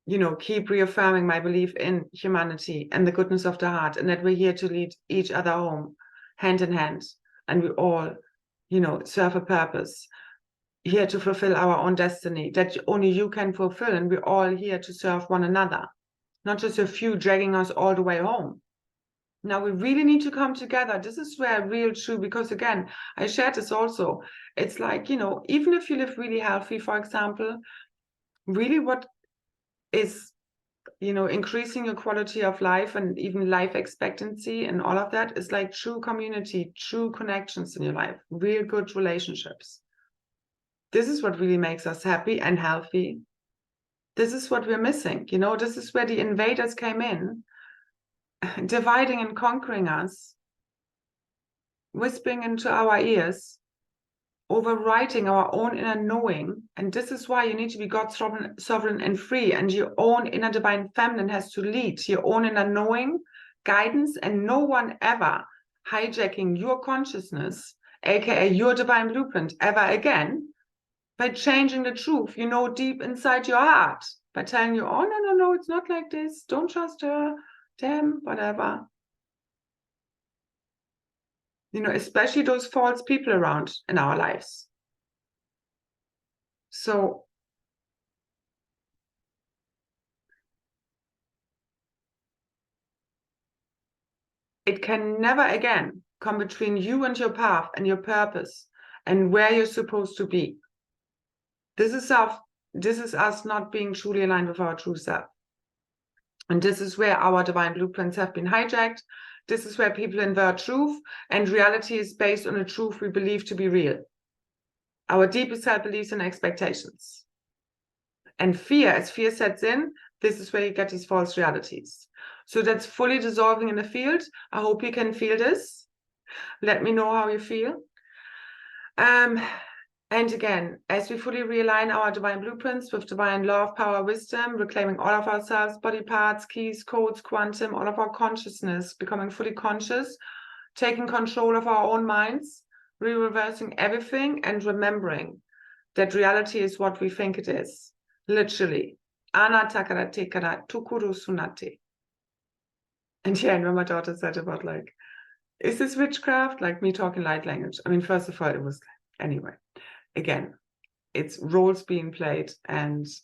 you know, keep reaffirming my belief in humanity and the goodness of the heart, and that we're here to lead each other home, hand in hand, and we all, you know, serve a purpose, here to fulfill our own destiny that only you can fulfill, and we're all here to serve one another, not just a few dragging us all the way home. Now we really need to come together. This is where real true, because again, I shared this also. It's like, you know, even if you live really healthy, for example, really what is, you know, increasing your quality of life and even life expectancy and all of that is like true community, true connections in your life, real good relationships. This is what really makes us happy and healthy. This is what we're missing. You know, this is where the invaders came in, dividing and conquering us, whispering into our ears, overwriting our own inner knowing. And this is why you need to be God sovereign and free, and your own inner divine feminine has to lead your own inner knowing, guidance, and no one ever hijacking your consciousness, aka your divine blueprint, ever again, by changing the truth, you know, deep inside your heart, by telling you, oh, no, it's not like this, don't trust her, damn, whatever. You know, especially those false people around in our lives. So it can never again come between you and your path and your purpose and where you're supposed to be. This is us not being truly aligned with our true self. And this is where our divine blueprints have been hijacked. This is where people invert truth, and reality is based on a truth we believe to be real. Our deepest self beliefs and expectations. And fear, as fear sets in, this is where you get these false realities. So that's fully dissolving in the field. I hope you can feel this. Let me know how you feel. And again, as we fully realign our divine blueprints with divine love, power, wisdom, reclaiming all of ourselves, body parts, keys, codes, quantum, all of our consciousness, becoming fully conscious, taking control of our own minds, reversing everything, and remembering that reality is what we think it is. Literally. Anatakara tekara tukuru sunate. And yeah, I know my daughter said about like, is this witchcraft? Like me talking light language. I mean, first of all, it was anyway. Again, it's roles being played, and just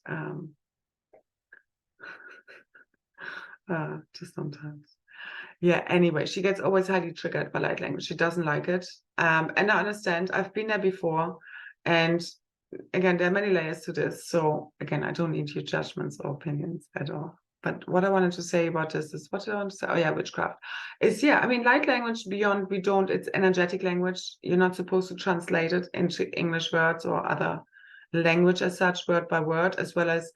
sometimes. Yeah, anyway, she gets always highly triggered by light language. She doesn't like it. And I understand. I've been there before. And again, there are many layers to this. So again, I don't need your judgments or opinions at all. But what I wanted to say about this is, what did I want to say? Oh yeah, witchcraft. Yeah, I mean, light language beyond, it's energetic language. You're not supposed to translate it into English words or other language as such, word by word, as well as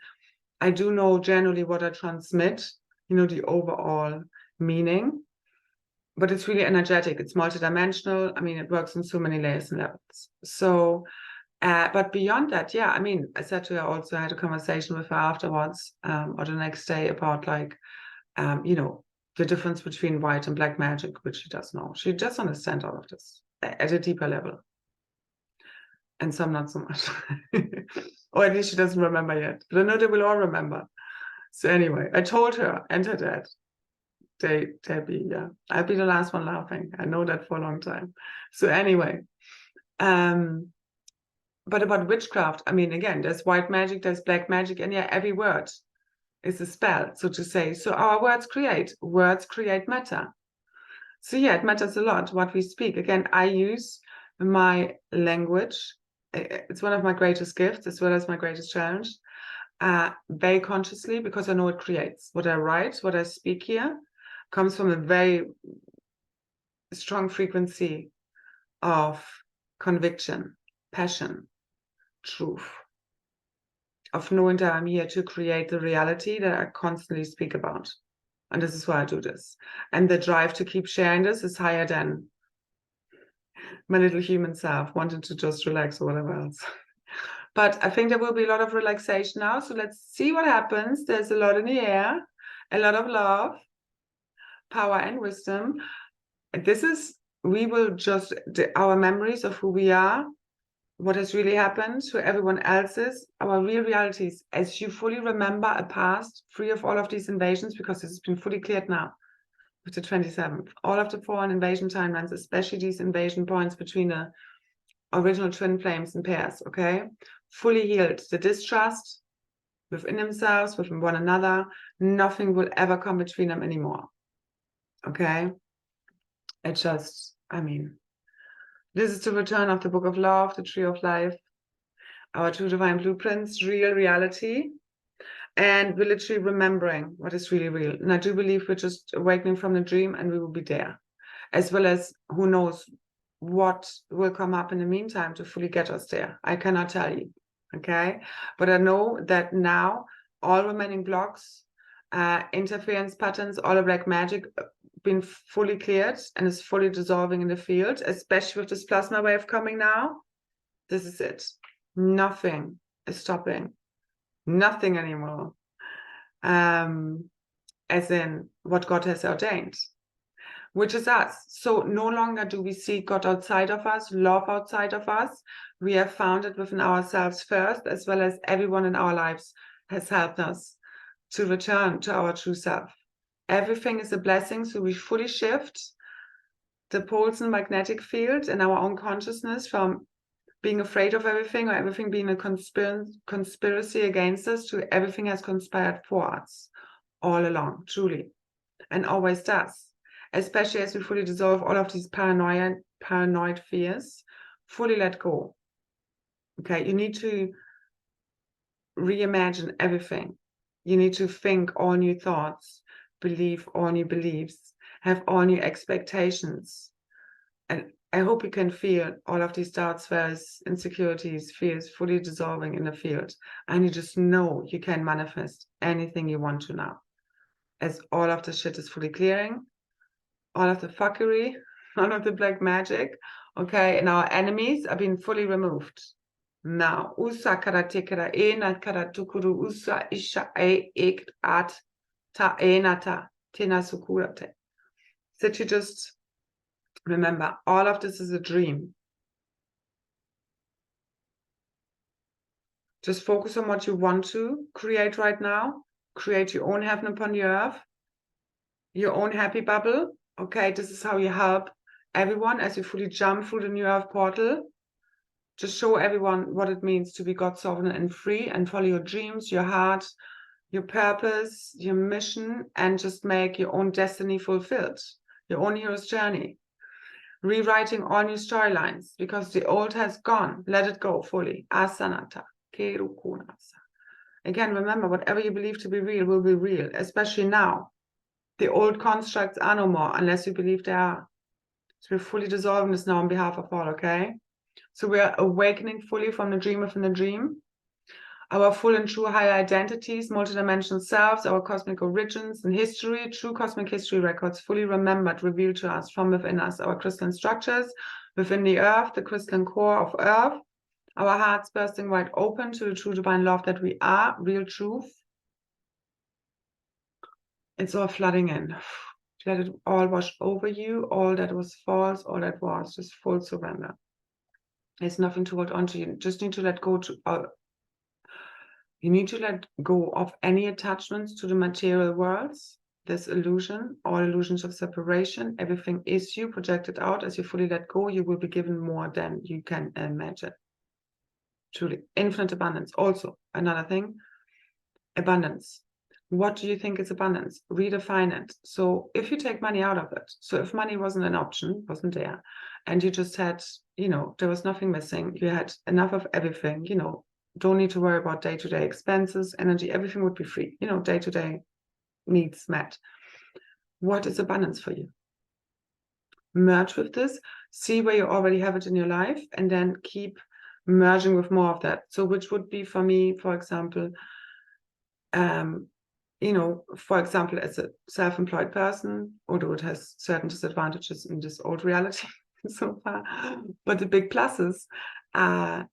I do know generally what I transmit, you know, the overall meaning, but it's really energetic. It's multidimensional. I mean, it works on so many layers and levels. So, but beyond that, yeah, I mean, I said to her also, I had a conversation with her afterwards, or the next day, about like, you know, the difference between white and black magic, which she does know. She does understand all of this at a deeper level. And some not so much. Or at least she doesn't remember yet. But I know they will all remember. So anyway, I told her and her dad, Debbie, yeah, I'll be the last one laughing. I know that for a long time. So anyway, but about witchcraft, I mean, again, there's white magic, there's black magic, and yeah, every word is a spell, so to say. So our words create matter. So yeah, it matters a lot what we speak. Again, I use my language. It's one of my greatest gifts as well as my greatest challenge, very consciously, because I know it creates. What I write, what I speak here comes from a very strong frequency of conviction, passion, truth, of knowing that I'm here to create the reality that I constantly speak about. And this is why I do this. And the drive to keep sharing this is higher than my little human self wanting to just relax or whatever else. But I think there will be a lot of relaxation now. So let's see what happens. There's a lot in the air, a lot of love, power, and wisdom. This is, we will just, our memories of who we are, what has really happened to everyone else's, our real realities, as you fully remember a past free of all of these invasions, because this has been fully cleared now with the 27th. All of the foreign invasion timelines, especially these invasion points between the original twin flames and pairs, okay? Fully healed. The distrust within themselves, within one another, nothing will ever come between them anymore, okay? It just, I mean, this is the return of the Book of Love, the Tree of Life, our true divine blueprints, real reality, and we're literally remembering what is really real. And I do believe we're just awakening from the dream, and we will be there, as well as who knows what will come up in the meantime to fully get us there. I cannot tell you, okay? But I know that now all remaining blocks, interference patterns, all the black magic been fully cleared and is fully dissolving in the field, especially with this plasma wave coming now. This is it. Nothing is stopping. Nothing anymore. As in what God has ordained, which is us. So no longer do we see God outside of us, love outside of us. We have found it within ourselves first, as well as everyone in our lives has helped us to return to our true self. Everything is a blessing, so we fully shift the poles and magnetic field in our own consciousness from being afraid of everything or everything being a conspiracy against us to everything has conspired for us all along, truly, and always does. Especially as we fully dissolve all of these paranoid fears, fully let go. Okay, you need to reimagine everything. You need to think all new thoughts, believe all new beliefs, have all new expectations. And I hope you can feel all of these doubts, fears, insecurities, fears fully dissolving in the field. And you just know you can manifest anything you want to now, as all of the shit is fully clearing. All of the fuckery, all of the black magic, okay, and our enemies are being fully removed. Now, usa karatekara ena karatukuru usa isha e at ta enata tena sukurate. That you just remember, all of this is a dream. Just focus on what you want to create right now. Create your own heaven upon the earth, your own happy bubble. Okay, this is how you help everyone as you fully jump through the new earth portal. Just show everyone what it means to be God sovereign and free, and follow your dreams, your heart, your purpose, your mission, and just make your own destiny fulfilled, your own hero's journey. Rewriting all new storylines, because the old has gone. Let it go fully. Asanata. Again, remember, whatever you believe to be real will be real, especially now. The old constructs are no more unless you believe they are. So we're fully dissolving this now on behalf of all, okay? So we are awakening fully from the dream within the dream. Our full and true higher identities, multidimensional selves, our cosmic origins and history, true cosmic history records fully remembered, revealed to us from within us, our crystalline structures within the earth, the crystalline core of earth, our hearts bursting wide open to the true divine love that we are, real truth. It's all flooding in. Let it all wash over you, all that was false, all that was, just full surrender. There's nothing to hold on to. You just need to let go you need to let go of any attachments to the material worlds, this illusion, all illusions of separation. Everything is you projected out. As you fully let go, you will be given more than you can imagine. Truly, infinite abundance. Also, another thing, abundance. What do you think is abundance? Redefine it. So if you take money out of it, so if money wasn't an option, wasn't there, and you just had, there was nothing missing, you had enough of everything, don't need to worry about day-to-day expenses, energy, everything would be free, day-to-day needs met. What is abundance for you? Merge with this, see where you already have it in your life, and then keep merging with more of that. So which would be for me, for example, for example, as a self-employed person, although it has certain disadvantages in this old reality so far, but the big pluses are,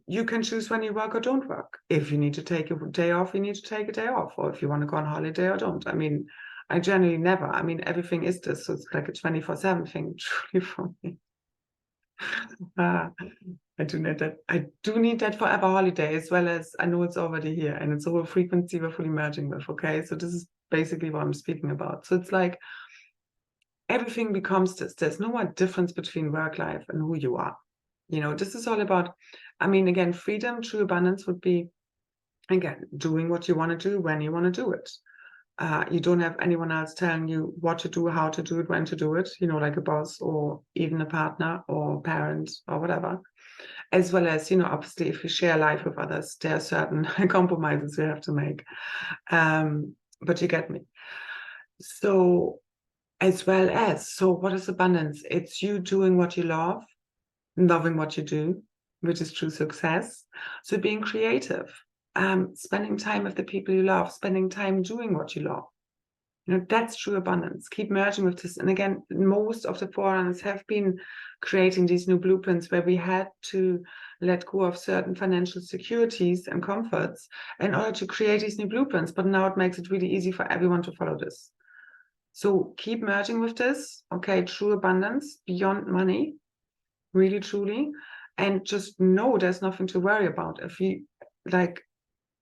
you can choose when you work or don't work. If you need to take a day off, you need to take a day off, or if you want to go on holiday or don't. I mean, I generally never. I mean, everything is this, so it's like a 24/7 thing, truly for me. I do need that. I do need that forever holiday, as well as I know it's already here, and it's a whole frequency we're fully merging with. Okay, so this is basically what I'm speaking about. So it's like everything becomes this. There's no more difference between work life and who you are. You know, this is all about, I mean, again, freedom, true abundance would be, again, doing what you want to do when you want to do it. You don't have anyone else telling you what to do, how to do it, when to do it, you know, like a boss or even a partner or parent or whatever. As well as, you know, obviously, if you share life with others, there are certain compromises you have to make. But you get me. So, as well as, so what is abundance? It's you doing what you love, loving what you do, which is true success. So being creative, spending time with the people you love, spending time doing what you love. You know, that's true abundance. Keep merging with this. And again, most of the forerunners have been creating these new blueprints where we had to let go of certain financial securities and comforts in order to create these new blueprints. But now it makes it really easy for everyone to follow this. So keep merging with this. Okay, true abundance beyond money, really, truly. And just know there's nothing to worry about. If you, like,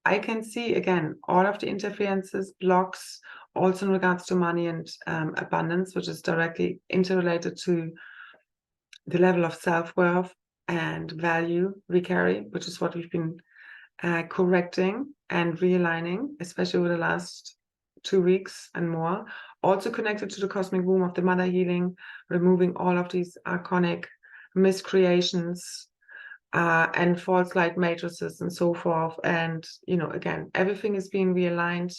I can see, again, all of the interferences, blocks, also in regards to money and abundance, which is directly interrelated to the level of self-worth and value we carry, which is what we've been correcting and realigning, especially over the last 2 weeks and more. Also connected to the cosmic womb of the mother healing, removing all of these archonic miscreations, and false light matrices and so forth. And, you know, again, everything is being realigned,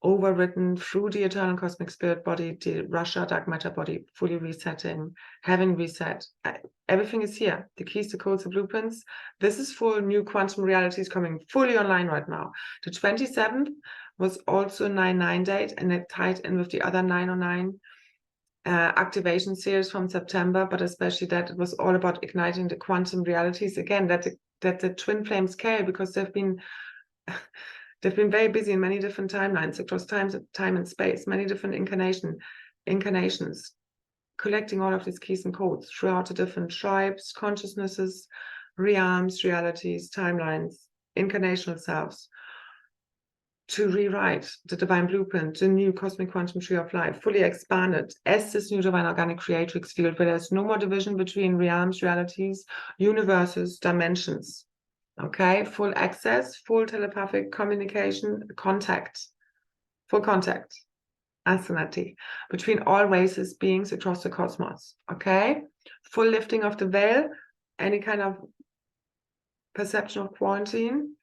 overwritten through the eternal cosmic spirit body, the Russia dark matter body, fully resetting, having reset. Everything is here. The keys, the codes, the blueprints. This is full new quantum realities coming fully online right now. The 27th was also 9/9 date, and it tied in with the other 909 activation series from September, but especially that it was all about igniting the quantum realities again, that the twin flame scale, because they've been very busy in many different timelines across time and space, many different incarnations, collecting all of these keys and codes throughout the different tribes, consciousnesses, realms, realities, timelines, incarnational selves, to rewrite the divine blueprint, the new cosmic quantum tree of life, fully expanded as this new divine organic creatrix field, where there's no more division between realms, realities, universes, dimensions. Okay, full access, full telepathic communication, contact, full contact, ascension between all races, beings across the cosmos. Okay, full lifting of the veil, any kind of perception of quarantine,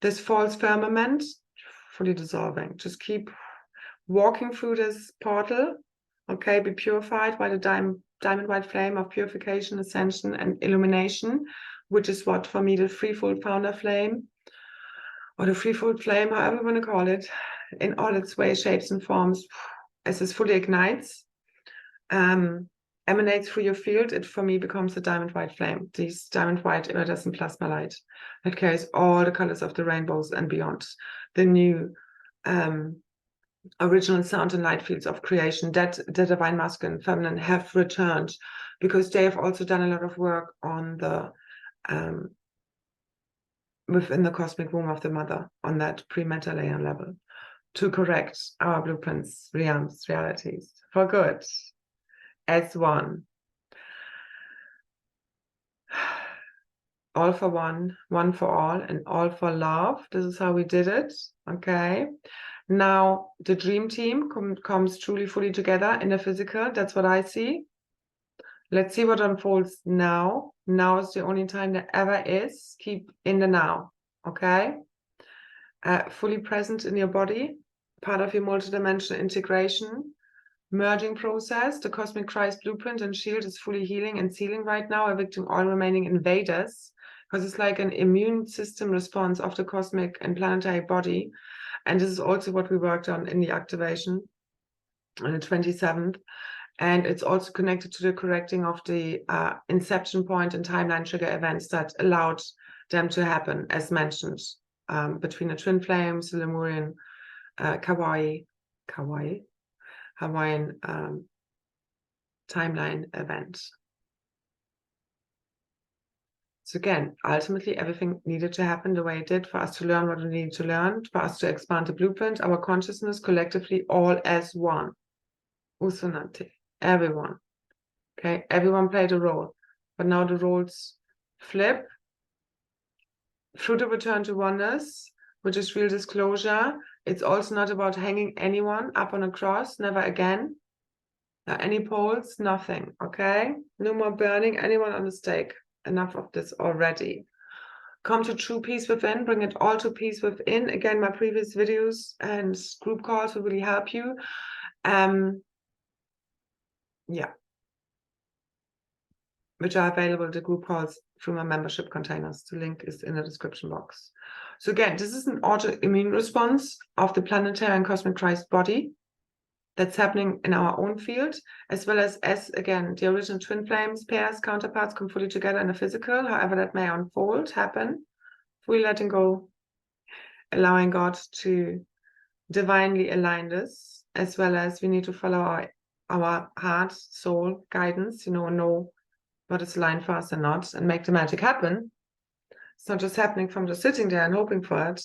this false firmament, fully dissolving. Just keep walking through this portal. Okay, be purified by the diamond white flame of purification, ascension, and illumination, which is what, for me, the threefold founder flame, or the threefold flame, however you want to call it, in all its ways, shapes, and forms, as this fully ignites, emanates through your field, it for me becomes a diamond white flame, this diamond white iridescent plasma light that carries all the colors of the rainbows and beyond. The new original sound and light fields of creation that the divine masculine and feminine have returned, because they have also done a lot of work on the within the cosmic womb of the mother on that pre-meta layer level to correct our blueprints, realms, realities for good as one. All for one, one for all, and all for love. This is how we did it. Okay. Now the dream team comes truly fully together in the physical. That's what I see. Let's see what unfolds now. Now is the only time there ever is. Keep in the now. Okay. Fully present in your body, part of your multidimensional integration, merging process. The cosmic KRYST blueprint and shield is fully healing and sealing right now, evicting all remaining invaders, because it's like an immune system response of the cosmic and planetary body. And this is also what we worked on in the activation on the 27th. And it's also connected to the correcting of the inception point and timeline trigger events that allowed them to happen, as mentioned, between the twin flames, the Lemurian, Hawaiian timeline event. So again, ultimately, everything needed to happen the way it did for us to learn what we needed to learn, for us to expand the blueprint, our consciousness collectively, all as one. Usunante, everyone. Okay, everyone played a role, but now the roles flip through the return to oneness, which is real disclosure. It's also not about hanging anyone up on a cross, never again. Any poles, nothing, okay? No more burning anyone on the stake. Enough of this already. Come to true peace within, bring it all to peace within. Again, my previous videos and group calls will really help you. Yeah. Which are available, the group calls, through my membership containers. The link is in the description box. So again, this is an autoimmune response of the planetary and cosmic Christ body that's happening in our own field, as well as again, the original twin flames, pairs, counterparts come fully together in the physical, however that may unfold, happen. Fully letting go, allowing God to divinely align this, as well as we need to follow our heart, soul guidance, know what is aligned for us and not, and make the magic happen. It's not just happening from just sitting there and hoping for it.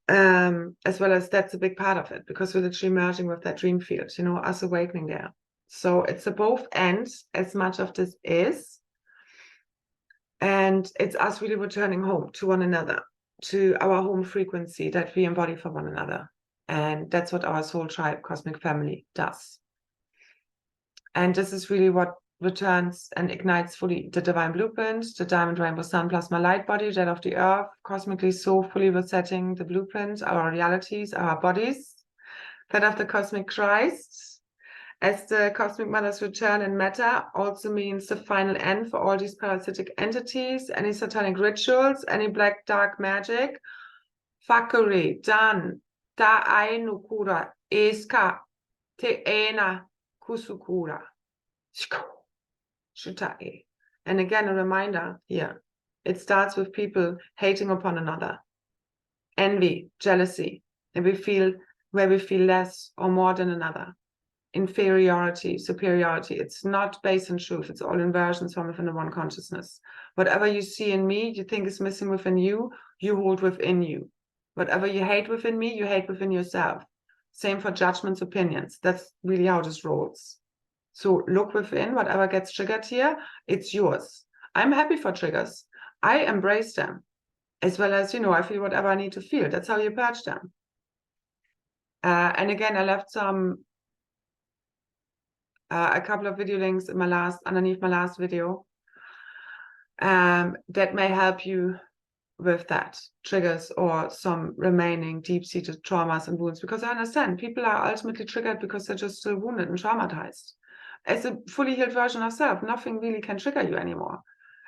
As well as that's a big part of it, because we're literally merging with that dream field, us awakening there. So it's a both ends, as much of this is. And it's us really returning home to one another, to our home frequency that we embody for one another. And that's what our soul tribe, cosmic family, does. And this is really what returns and ignites fully the divine blueprint, the diamond rainbow sun plasma light body, that of the earth, cosmically so fully resetting the blueprint, our realities, our bodies, that of the cosmic Christ, as the cosmic mother's return in matter also means the final end for all these parasitic entities, any satanic rituals, any black dark magic, fuckery, done, ta ainukura, eska, te ena kusukura. And again, a reminder here, it starts with people hating upon another, envy, jealousy, and where we feel less or more than another, inferiority, superiority. It's not based on truth. It's all inversions from within the one consciousness. Whatever you see in me, you think is missing within you, you hold within you. Whatever you hate within me, you hate within yourself. Same for judgments, opinions. That's really how this rolls. So look within, whatever gets triggered here, it's yours. I'm happy for triggers. I embrace them, as well as, I feel whatever I need to feel. That's how you purge them. And again, I left a couple of video links in underneath my last video that may help you with that, triggers or some remaining deep-seated traumas and wounds, because I understand people are ultimately triggered because they're just still wounded and traumatized. As a fully healed version of self, nothing really can trigger you anymore.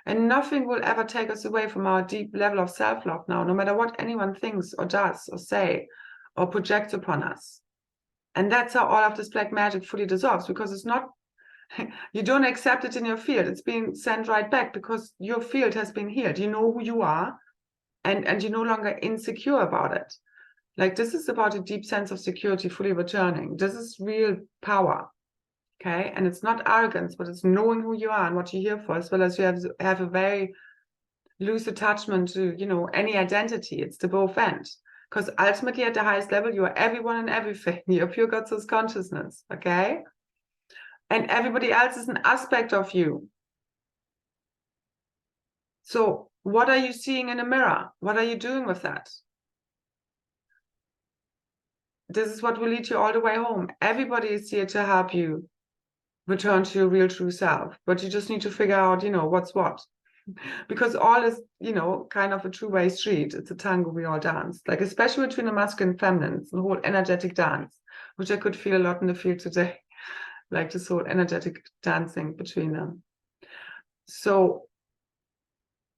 And nothing will ever take us away from our deep level of self-love now, no matter what anyone thinks or does or say or projects upon us. And that's how all of this black magic fully dissolves, because it's not, you don't accept it in your field. It's being sent right back because your field has been healed. You know who you are, and you're no longer insecure about it. Like, this is about a deep sense of security fully returning. This is real power. Okay, and it's not arrogance, but it's knowing who you are and what you're here for, as well as you have a very loose attachment to, any identity. It's the both end. Because ultimately, at the highest level, you are everyone and everything. You're pure God source consciousness, okay? And everybody else is an aspect of you. So what are you seeing in a mirror? What are you doing with that? This is what will lead you all the way home. Everybody is here to help you return to your real true self, but you just need to figure out, what's what, because all is, kind of a two-way street. It's a tango we all dance, like, especially between the masculine and feminine. It's a whole energetic dance, which I could feel a lot in the field today, like this whole energetic dancing between them. So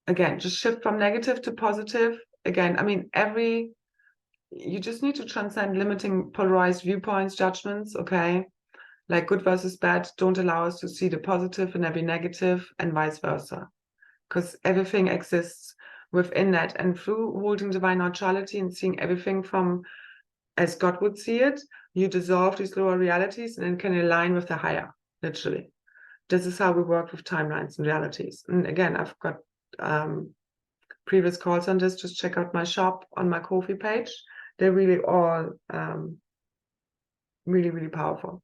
again, just shift from negative to positive. Again, I mean, you just need to transcend limiting polarized viewpoints, judgments, okay? Like good versus bad don't allow us to see the positive in every negative, and vice versa. Because everything exists within that. And through holding divine neutrality and seeing everything from as God would see it, you dissolve these lower realities and then can align with the higher, literally. This is how we work with timelines and realities. And again, I've got previous calls on this. Just check out my shop on my Ko-fi page. They're really all really, really powerful.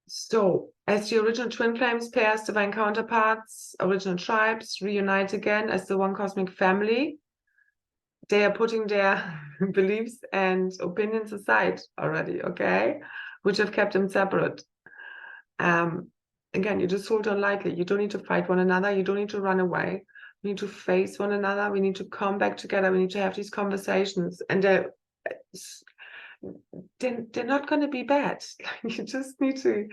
So as the original twin flames, pairs, divine counterparts, original tribes reunite again as the one cosmic family, they are putting their beliefs and opinions aside already, okay? Which have kept them separate. Again, you just hold on lightly. You don't need to fight one another. You don't need to run away. We need to face one another. We need to come back together. We need to have these conversations. And they're not going to be bad. You just need to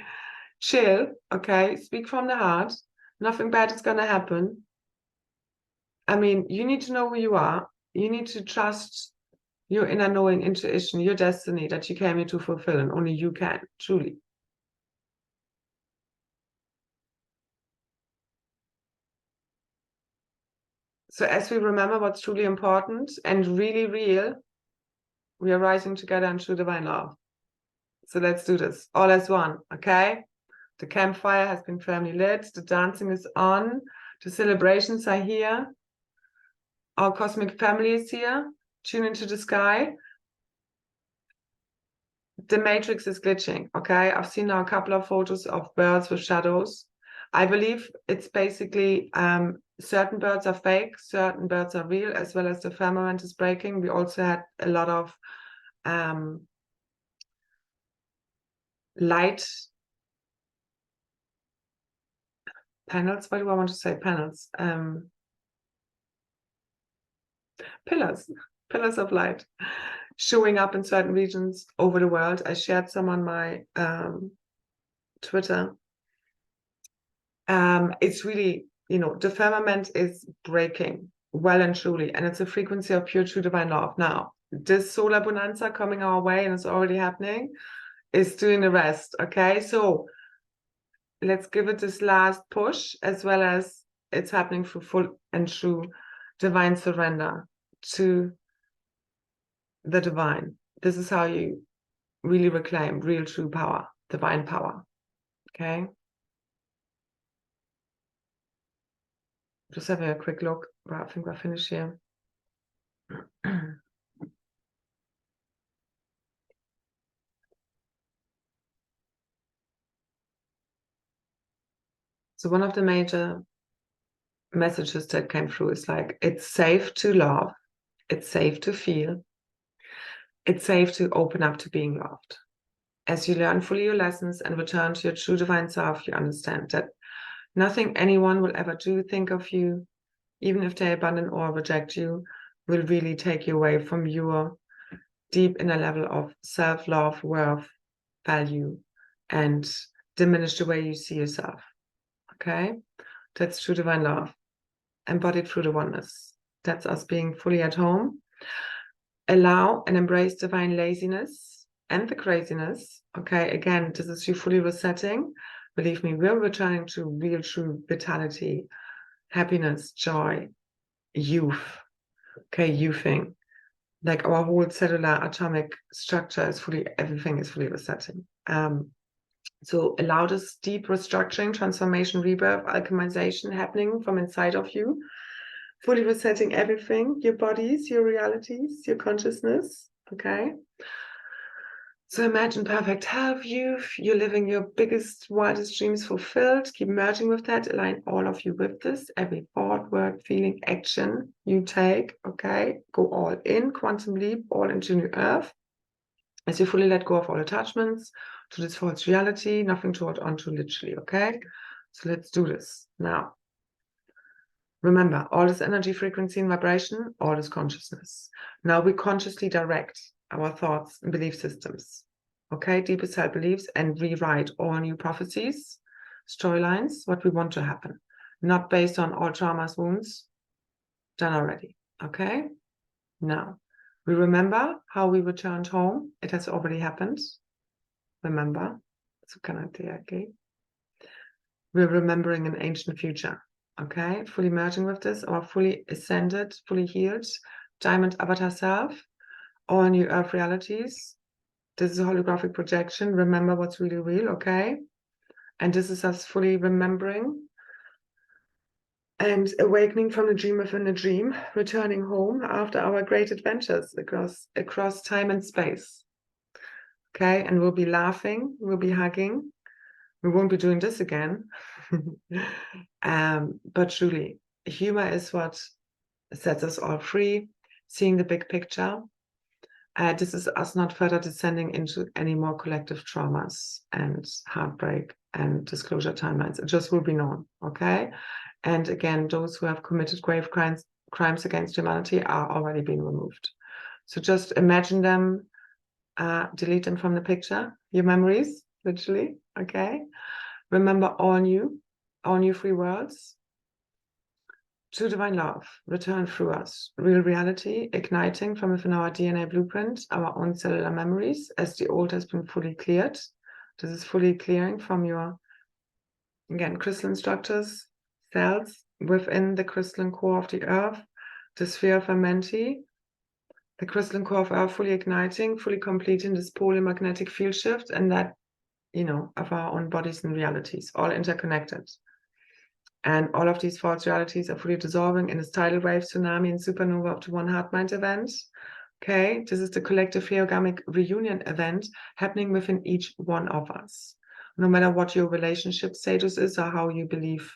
chill, okay? Speak from the heart. Nothing bad is going to happen. I mean, you need to know who you are. You need to trust your inner knowing, intuition, your destiny that you came here to fulfill, and only you can, truly. So as we remember what's truly important and really real, we are rising together in true divine love. So let's do this, all as one, okay? The campfire has been firmly lit, the dancing is on, the celebrations are here, our cosmic family is here, tune into the sky. The matrix is glitching, okay? I've seen now a couple of photos of birds with shadows. I believe it's basically certain birds are fake, certain birds are real, as well as the firmament is breaking. We also had a lot of light panels. What do I want to say? Panels. Pillars of light showing up in certain regions over the world. I shared some on my Twitter. It's really, you know, the firmament is breaking well and truly, and it's a frequency of pure true divine love. Now, this solar bonanza coming our way, and it's already happening, is doing the rest, okay? So let's give it this last push, as well as it's happening for full and true divine surrender to the divine. This is how you really reclaim real true power, divine power, okay? Just having a quick look. Well, I think we're finished here. So one of the major messages that came through is like, it's safe to love, it's safe to feel, it's safe to open up to being loved. As you learn fully your lessons and return to your true divine self, you understand that nothing anyone will ever do, think of you, even if they abandon or reject you, will really take you away from your deep inner level of self-love, worth, value, and diminish the way you see yourself. Okay? That's true divine love, embodied through the oneness. That's us being fully at home. Allow and embrace divine laziness and the craziness. Okay, again, this is you fully resetting. Believe me, we're returning to real, true vitality, happiness, joy, youth. Okay, youthing. Like our whole cellular atomic structure is fully, everything is fully resetting. So allow this deep restructuring, transformation, rebirth, alchemization happening from inside of you, fully resetting everything, your bodies, your realities, your consciousness, okay? So imagine perfect health, youth, you're living your biggest, wildest dreams fulfilled. Keep merging with that, align all of you with this. Every thought, word, feeling, action you take, okay? Go all in, quantum leap, all into new earth. As you fully let go of all attachments to this false reality, nothing to hold on to literally, okay? So let's do this now. Remember, all this energy, frequency, and vibration, all this consciousness. Now we consciously direct our thoughts and belief systems, okay? Deepest held beliefs, and rewrite all new prophecies, storylines, what we want to happen. Not based on all traumas, wounds, done already, okay? Now, we remember how we returned home. It has already happened. Remember. So can I okay? We're remembering an ancient future. okay? Fully merging with this, our fully ascended, fully healed, diamond avatar self, all new earth realities. This is a holographic projection. Remember what's really real, okay? And this is us fully remembering and awakening from the dream within the dream, returning home after our great adventures across time and space. Okay, and we'll be laughing, we'll be hugging. We won't be doing this again. But truly, humor is what sets us all free, seeing the big picture. This is us not further descending into any more collective traumas and heartbreak and disclosure timelines. It just will be known, okay? And again, those who have committed grave crimes against humanity are already being removed. So just imagine them, delete them from the picture, your memories, literally, okay? Remember all new free worlds. True divine love, return through us, real reality, igniting from within our DNA blueprint, our own cellular memories, as the old has been fully cleared. This is fully clearing from your, again, crystalline structures, cells within the crystalline core of the earth, the sphere of Amenti, the crystalline core of earth fully igniting, fully completing this polar magnetic field shift, and that, of our own bodies and realities, all interconnected. And all of these false realities are fully dissolving in this tidal wave, tsunami, and supernova of the One Heart Mind event. Okay, this is the collective heogamic reunion event happening within each one of us. No matter what your relationship status is or how you believe,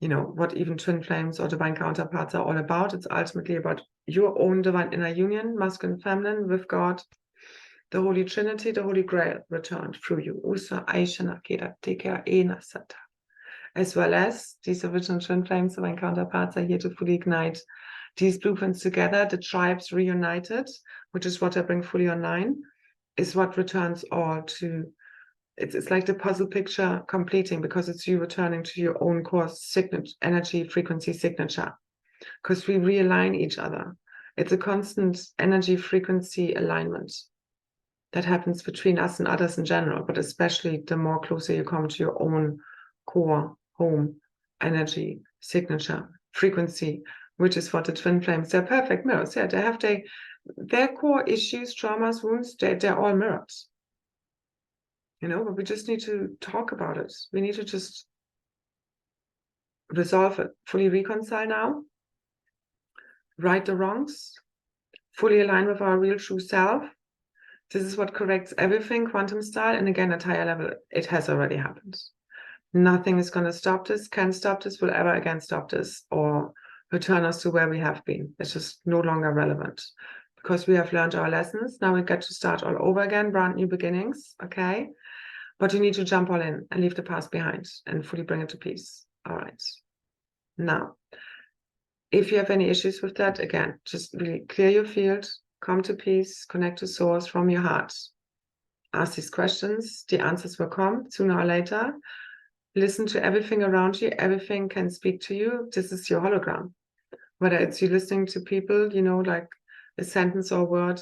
what even twin flames or divine counterparts are all about, it's ultimately about your own divine inner union, masculine, feminine, with God, the Holy Trinity, the Holy Grail returned through you. Usa Aishana Kira Tekera Ena Sata. As well as these original twin flames, divine counterparts, are here to fully ignite these blueprints together. The tribes reunited, which is what I bring fully online, is what returns all to. It's like the puzzle picture completing, because it's you returning to your own core signature, energy frequency signature, because we realign each other. It's a constant energy frequency alignment that happens between us and others in general, but especially the more closer you come to your own core, home, energy, signature, frequency, which is what the twin flames, they're perfect mirrors. Yeah, they have their core issues, traumas, wounds, they're all mirrored. But we just need to talk about it. We need to just resolve it, fully reconcile now, right the wrongs, fully align with our real true self. This is what corrects everything quantum style. And again, at higher level, it has already happened. Nothing is going to stop this, can stop this, will ever again stop this, or return us to where we have been. It's just no longer relevant, because we have learned our lessons. Now we get to start all over again, brand new beginnings, okay? But you need to jump all in and leave the past behind and fully bring it to peace. All right. Now, if you have any issues with that, again, just really clear your field, come to peace, connect to source from your heart. Ask these questions. The answers will come sooner or later. Listen to everything around you. Everything can speak to you. This is your hologram. Whether it's you listening to people, like a sentence or a word,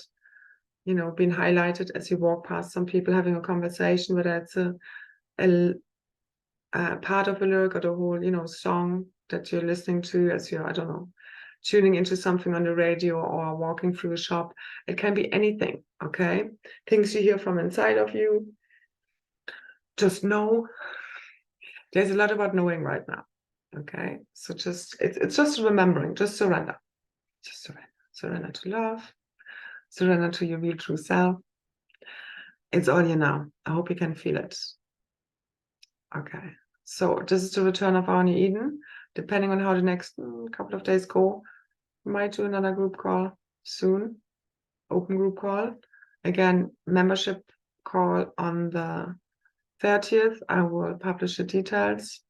being highlighted as you walk past some people having a conversation, whether it's a part of a lyric or the whole, song that you're listening to as you're, I don't know, tuning into something on the radio or walking through a shop. It can be anything, okay? Things you hear from inside of you. Just know. There's a lot about knowing right now, okay? So it's just remembering, just surrender. Just surrender. Surrender to love. Surrender to your real true self. It's all you now. I hope you can feel it. Okay. So this is the return of our new Eden. Depending on how the next couple of days go, we might do another group call soon. Open group call. Again, membership call on the 30th. I will publish the details.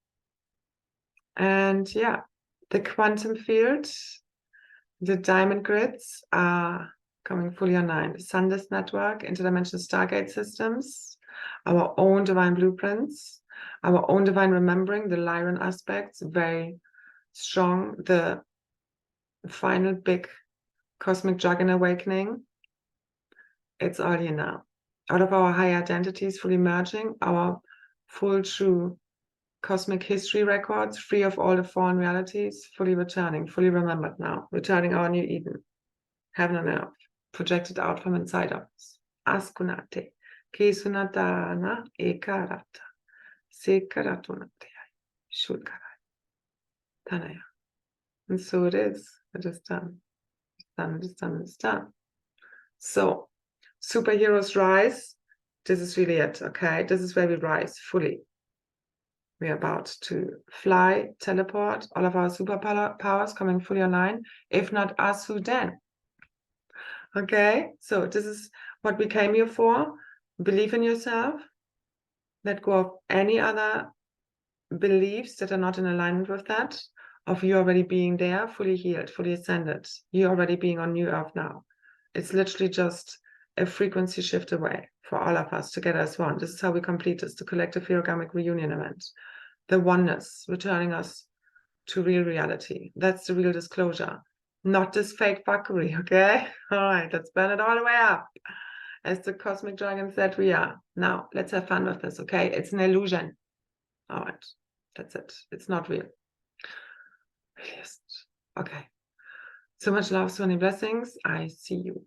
And yeah, the quantum field, the diamond grids are coming fully online. The Sundisk network, interdimensional Stargate systems, our own divine blueprints, our own divine remembering, the Lyran aspects, very strong. The final big cosmic dragon awakening. It's all here now. Out of our high identities fully merging, our full true cosmic history records, free of all the fallen realities, fully returning, fully remembered now, returning our new Eden, heaven and earth, projected out from inside of us. Askunate, Kisunatana, Ekarata, Sekaratunate, Shulkarai, Tanaya. And so it is. It is done. It's done, it is done, it's done. So, superheroes rise. This is really it, okay? This is where we rise fully. We are about to fly, teleport, all of our superpowers coming fully online. If not us, who then? Okay, so this is what we came here for. Believe in yourself. Let go of any other beliefs that are not in alignment with that, of you already being there, fully healed, fully ascended. You already being on new earth now. It's literally just a frequency shift away for all of us together as one. This is how we complete this, the collective origamic reunion event. The oneness, returning us to real reality. That's the real disclosure, not this fake fuckery, okay? All right, let's burn it all the way up. As the cosmic dragon said, we are. Now, let's have fun with this, okay? It's an illusion. All right, that's it. It's not real. Yes. Okay. So much love, so many blessings. I see you.